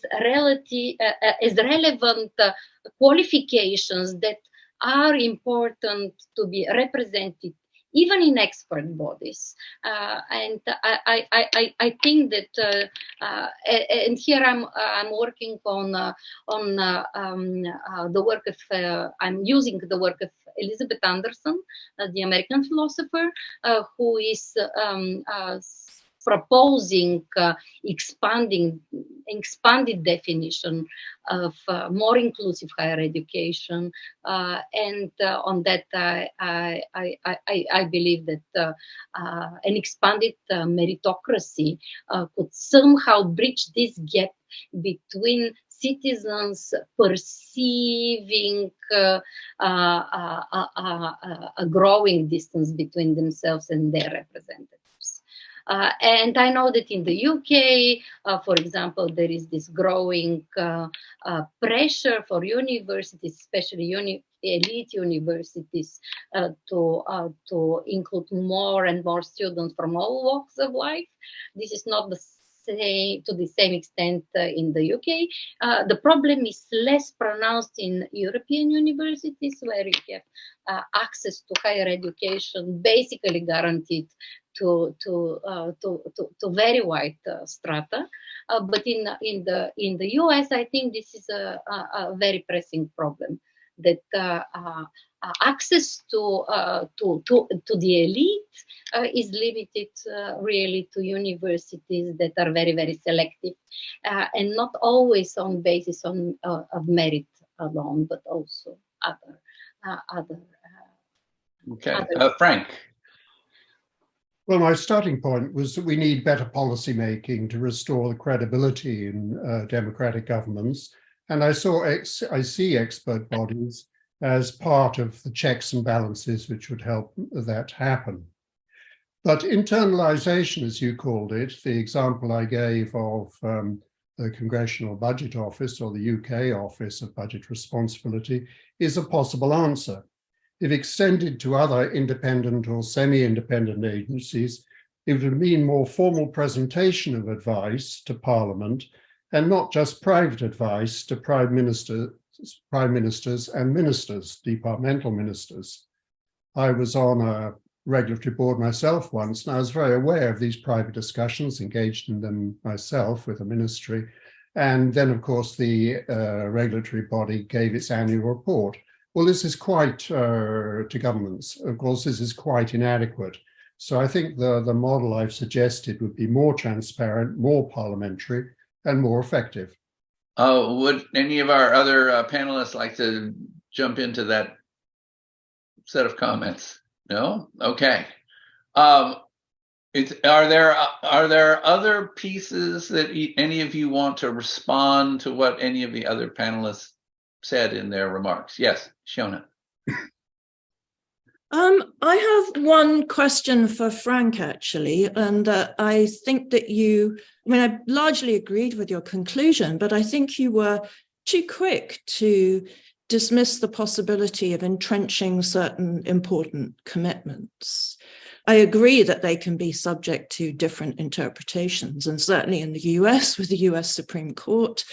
relevant qualifications that are important to be represented even in expert bodies. And I think that, and here I'm working on the work of, I'm using the work of Elizabeth Anderson, the American philosopher, who is proposing expanded definition of more inclusive higher education, and on that I believe that an expanded meritocracy could somehow bridge this gap between citizens perceiving a growing distance between themselves and their representatives. And I know that in the UK, for example, there is this growing pressure for universities, especially elite universities, to include more and more students from all walks of life. This is not to the same extent in the UK. The problem is less pronounced in European universities, where you have access to higher education basically guaranteed to very wide strata, but in the US, I think this is a very pressing problem, that access to the elite is limited really to universities that are very, very selective, and not always on basis of merit alone, but also other. Okay, Frank. Well, my starting point was that we need better policy making to restore the credibility in democratic governments. And I see expert bodies as part of the checks and balances which would help that happen. But internalization, as you called it, the example I gave of the Congressional Budget Office or the UK Office of Budget Responsibility, is a possible answer. If extended to other independent or semi-independent agencies, it would mean more formal presentation of advice to Parliament, and not just private advice to prime ministers and ministers, departmental ministers. I was on a regulatory board myself once, and I was very aware of these private discussions, engaged in them myself with the ministry. And then, of course, the regulatory body gave its annual report. Well, this is quite, to governments, of course, this is quite inadequate. So I think the model I've suggested would be more transparent, more parliamentary, and more effective. Would any of our other panelists like to jump into that set of comments? No? Okay. Are there other pieces that any of you want to respond to what any of the other panelists said in their remarks? Yes, Sionaidh. I have one question for Frank, actually, and I think that I largely agreed with your conclusion, but I think you were too quick to dismiss the possibility of entrenching certain important commitments. I agree that they can be subject to different interpretations, and certainly in the US, with the US Supreme Court,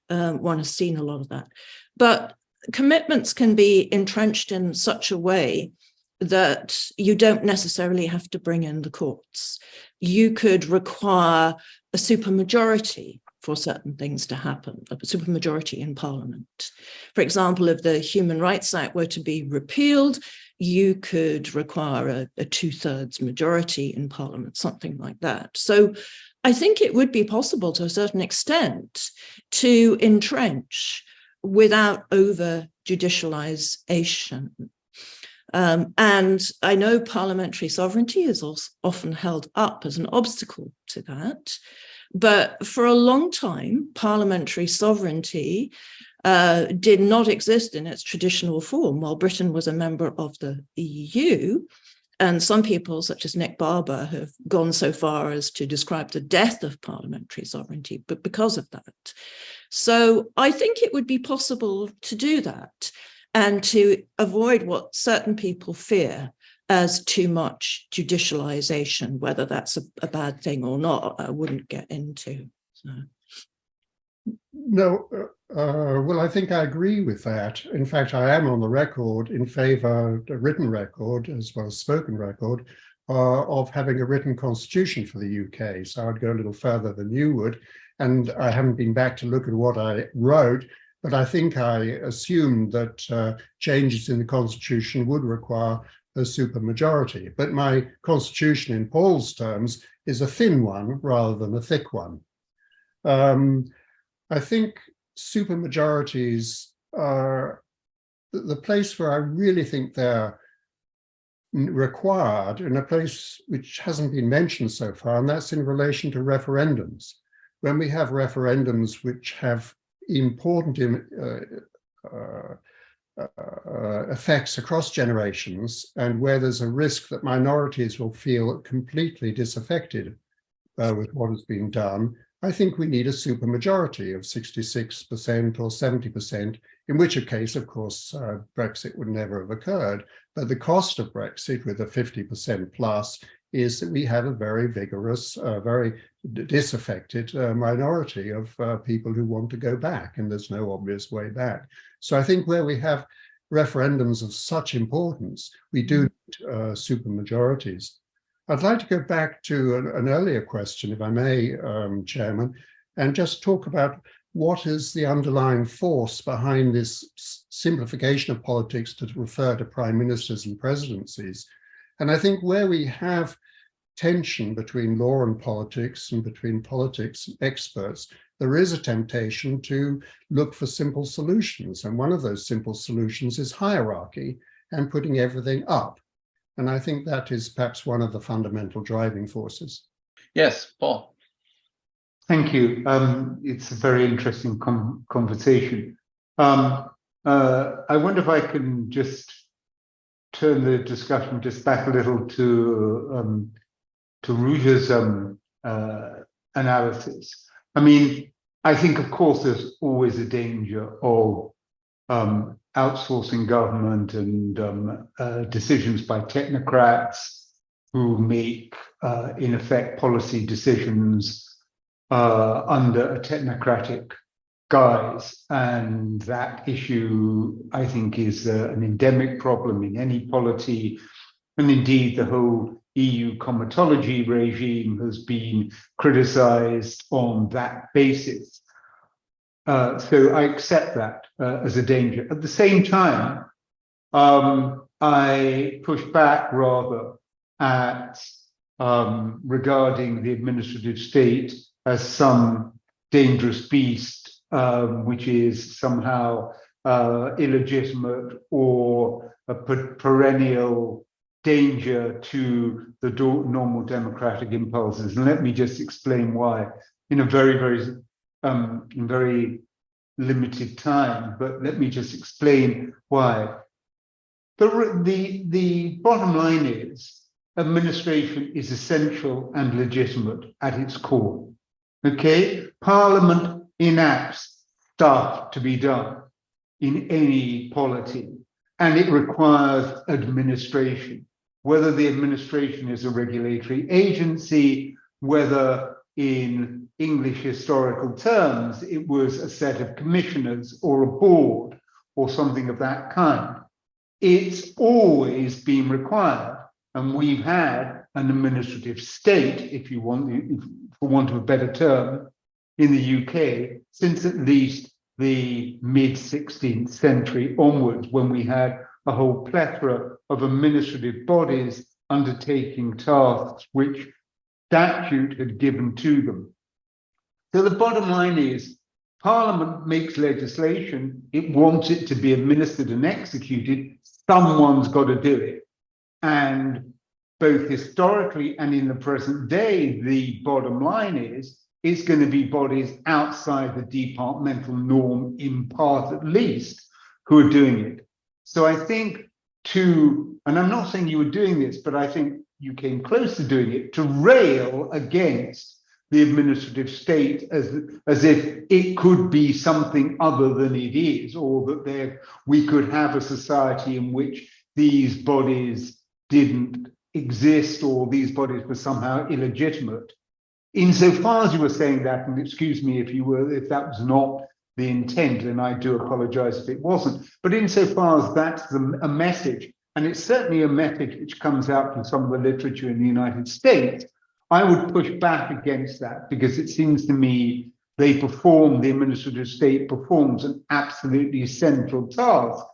one has seen a lot of that. But commitments can be entrenched in such a way that you don't necessarily have to bring in the courts. You could require a supermajority for certain things to happen, a supermajority in Parliament. For example, if the Human Rights Act were to be repealed, you could require a 2/3 majority in Parliament, something like that. So I think it would be possible to a certain extent to entrench without over-judicialization. And I know parliamentary sovereignty is also often held up as an obstacle to that. But for a long time, parliamentary sovereignty did not exist in its traditional form while Britain was a member of the EU. And some people, such as Nick Barber, have gone so far as to describe the death of parliamentary sovereignty, but because of that. So I think it would be possible to do that and to avoid what certain people fear as too much judicialization, whether that's a bad thing or not, I wouldn't get into. So. No, well, I think I agree with that. In fact, I am on the record in favor, a written record as well as spoken record, of having a written constitution for the UK. So I'd go a little further than you would. And I haven't been back to look at what I wrote, but I think I assumed that changes in the constitution would require a supermajority. But my constitution in Paul's terms is a thin one rather than a thick one. I think supermajorities are the place where I really think they're required, in a place which hasn't been mentioned so far, and that's in relation to referendums. When we have referendums which have important effects across generations, and where there's a risk that minorities will feel completely disaffected with what has been done, I think we need a supermajority of 66% or 70%, in which case, of course, Brexit would never have occurred. But the cost of Brexit with a 50% plus is that we have a very vigorous, very disaffected minority of people who want to go back, and there's no obvious way back. So I think where we have referendums of such importance, we do need supermajorities. I'd like to go back to an earlier question, if I may, Chairman, and just talk about what is the underlying force behind this simplification of politics to refer to prime ministers and presidencies. And I think where we have tension between law and politics and between politics and experts, there is a temptation to look for simple solutions. And one of those simple solutions is hierarchy and putting everything up. And I think that is perhaps one of the fundamental driving forces. Yes, Paul. Thank you. It's a very interesting conversation. I wonder if I can just turn the discussion just back a little to Ruzha's analysis. I mean, I think, of course, there's always a danger of outsourcing government and decisions by technocrats who make, in effect, policy decisions under a technocratic guise. And that issue, I think, is an endemic problem in any polity. And indeed, the whole EU comitology regime has been criticized on that basis. So I accept that as a danger. At the same time, I push back rather at regarding the administrative state as some dangerous beast, which is somehow illegitimate or a perennial danger to the normal democratic impulses. And let me just explain why in a very limited time, but let me just explain why. The bottom line is administration is essential and legitimate at its core. Okay, Parliament enacts stuff to be done in any polity, and it requires administration, whether the administration is a regulatory agency, whether in English historical terms it was a set of commissioners or a board or something of that kind. It's always been required. And we've had an administrative state, if you want, for want of a better term, in the UK since at least the mid-16th century onwards, when we had a whole plethora of administrative bodies undertaking tasks which statute had given to them. So the bottom line is, Parliament makes legislation, it wants it to be administered and executed, someone's got to do it. And both historically and in the present day, the bottom line is it's going to be bodies outside the departmental norm, in part at least, who are doing it. So I think and I'm not saying you were doing this, but I think you came close to doing it, to rail against the administrative state as if it could be something other than it is, or that we could have a society in which these bodies didn't exist, or these bodies were somehow illegitimate. Insofar as you were saying that, and excuse me if that was not the intent, and I do apologize if it wasn't, but insofar as that's a message, and it's certainly a message which comes out from some of the literature in the United States, I would push back against that, because it seems to me the administrative state performs an absolutely central task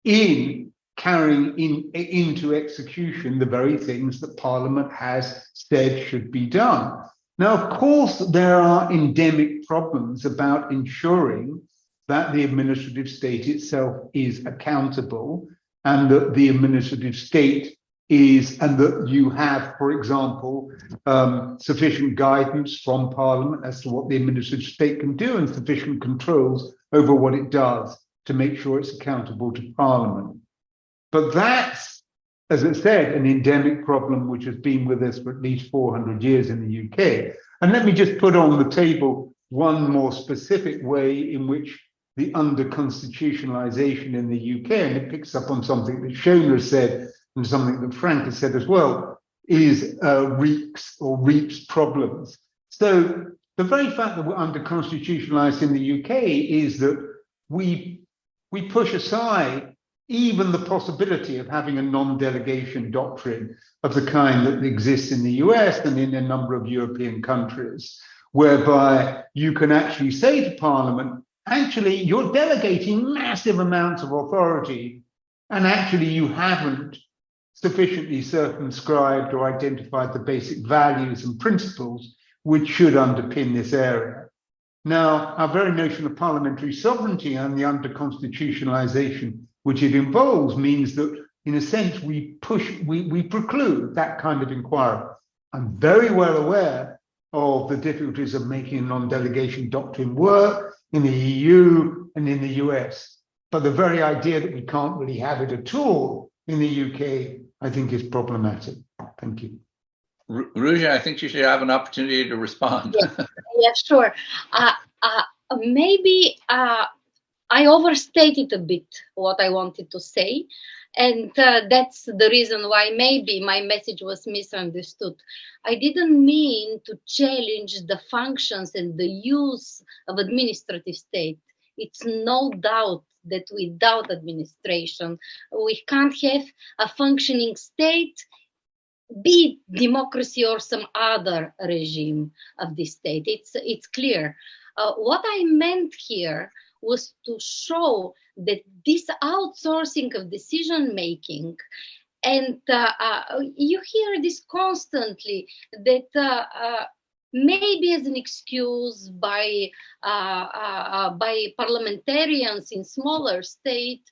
in carrying into execution the very things that Parliament has said should be done. Now, of course, there are endemic problems about ensuring that the administrative state itself is accountable, and that the administrative state and that you have, for example, sufficient guidance from Parliament as to what the administrative state can do, and sufficient controls over what it does to make sure it's accountable to Parliament. But that's, as I said, an endemic problem which has been with us for at least 400 years in the UK. And let me just put on the table one more specific way in which the under-constitutionalization in the UK, and it picks up on something that Sionaidh said and something that Frank has said as well, is reaps problems. So the very fact that we're under-constitutionalized in the UK is that we push aside even the possibility of having a non-delegation doctrine of the kind that exists in the US and in a number of European countries, whereby you can actually say to Parliament, actually, you're delegating massive amounts of authority, and actually you haven't sufficiently circumscribed or identified the basic values and principles which should underpin this area. Now, our very notion of parliamentary sovereignty and the under-constitutionalization which it involves means that, in a sense, we preclude that kind of inquiry. I'm very well aware of the difficulties of making a non-delegation doctrine work in the EU and in the US. But the very idea that we can't really have it at all in the UK, I think, is problematic. Thank you. Ruzha, I think you should have an opportunity to respond. Yeah, sure. Maybe I overstated a bit what I wanted to say, and that's the reason why maybe my message was misunderstood. I didn't mean to challenge the functions and the use of administrative state. It's no doubt that without administration, we can't have a functioning state, be it democracy or some other regime of the state. It's clear. What I meant here was to show that this outsourcing of decision making, and you hear this constantly, that maybe as an excuse by parliamentarians in smaller states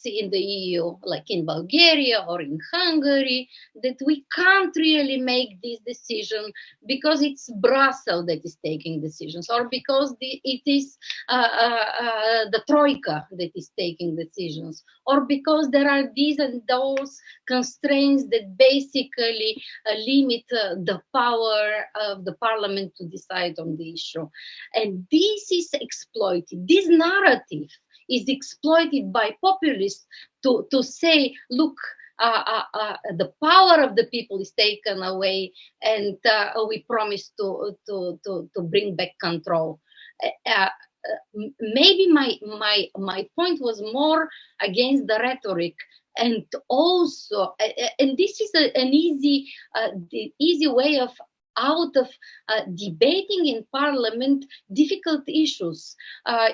in the EU, like in Bulgaria or in Hungary, that we can't really make this decision because it's Brussels that is taking decisions, or because it is the Troika that is taking decisions, or because there are these and those constraints that basically limit the power of the parliament to decide on the issue. And this is exploited. This narrative is exploited by populists to say, look, the power of the people is taken away, and we promise to bring back control. Maybe my point was more against the rhetoric, and also, and this is an easy way of out of debating in parliament difficult issues,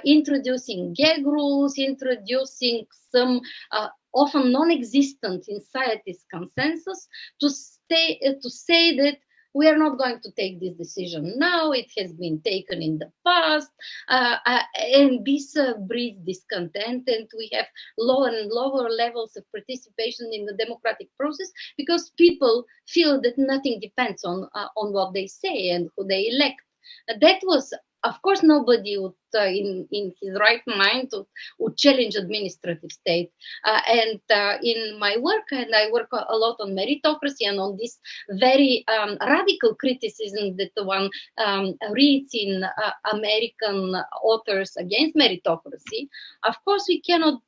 introducing gag rules, introducing some often non-existent inside this consensus, to say that we are not going to take this decision now, it has been taken in the past, and this breeds discontent, and we have lower and lower levels of participation in the democratic process, because people feel that nothing depends on what they say and who they elect. That was, of course, nobody would, in his right mind, would challenge administrative state. And in my work, and I work a lot on meritocracy and on this very radical criticism that one reads in American authors against meritocracy. Of course, we cannot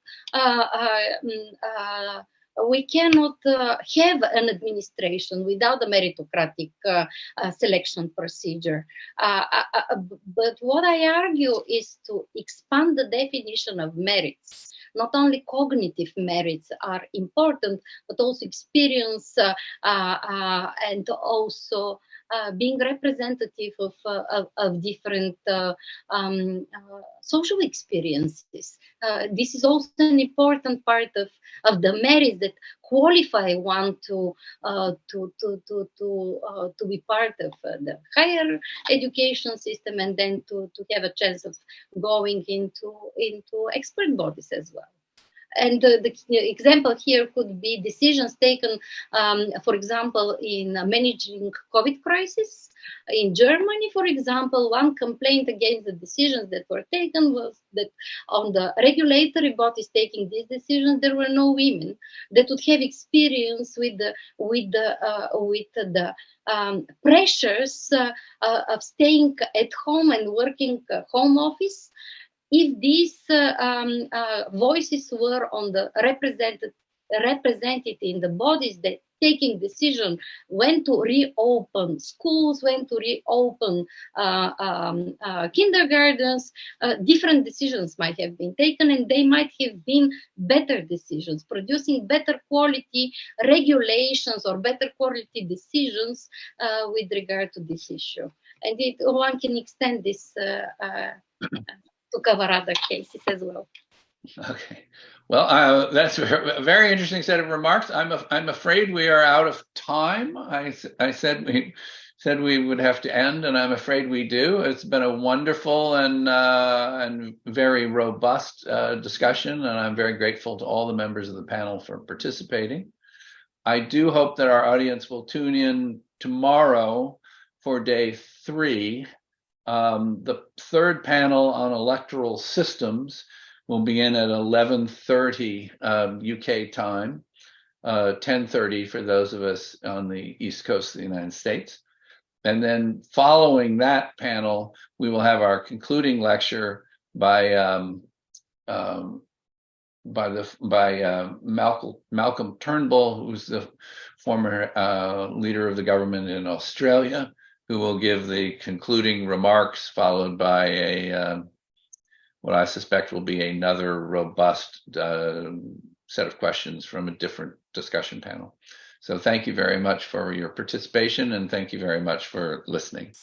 have an administration without a meritocratic selection procedure. But what I argue is to expand the definition of merits. Not only cognitive merits are important, but also experience and also being representative of different social experiences. This is also an important part of the merits that qualify one to be part of the higher education system, and then to have a chance of going into expert bodies as well. And the example here could be decisions taken, for example, in managing COVID crisis. In Germany, for example, one complaint against the decisions that were taken was that on the regulatory bodies taking these decisions, there were no women that would have experience with the pressures of staying at home and working home office. If these voices were on the represented in the bodies that taking decision when to reopen schools, when to reopen kindergartens, different decisions might have been taken, and they might have been better decisions, producing better quality regulations or better quality decisions with regard to this issue. And one can extend this to cover other cases as well. Okay. Well, that's a very interesting set of remarks. I'm afraid we are out of time. I said we would have to end, and I'm afraid we do. It's been a wonderful and very robust discussion, and I'm very grateful to all the members of the panel for participating. I do hope that our audience will tune in tomorrow for day 3. The third panel on electoral systems will begin at 11:30 UK time, 10:30 for those of us on the East Coast of the United States. And then following that panel, we will have our concluding lecture by Malcolm Turnbull, who's the former leader of the government in Australia, who will give the concluding remarks, followed by what I suspect will be another robust set of questions from a different discussion panel. So thank you very much for your participation, and thank you very much for listening.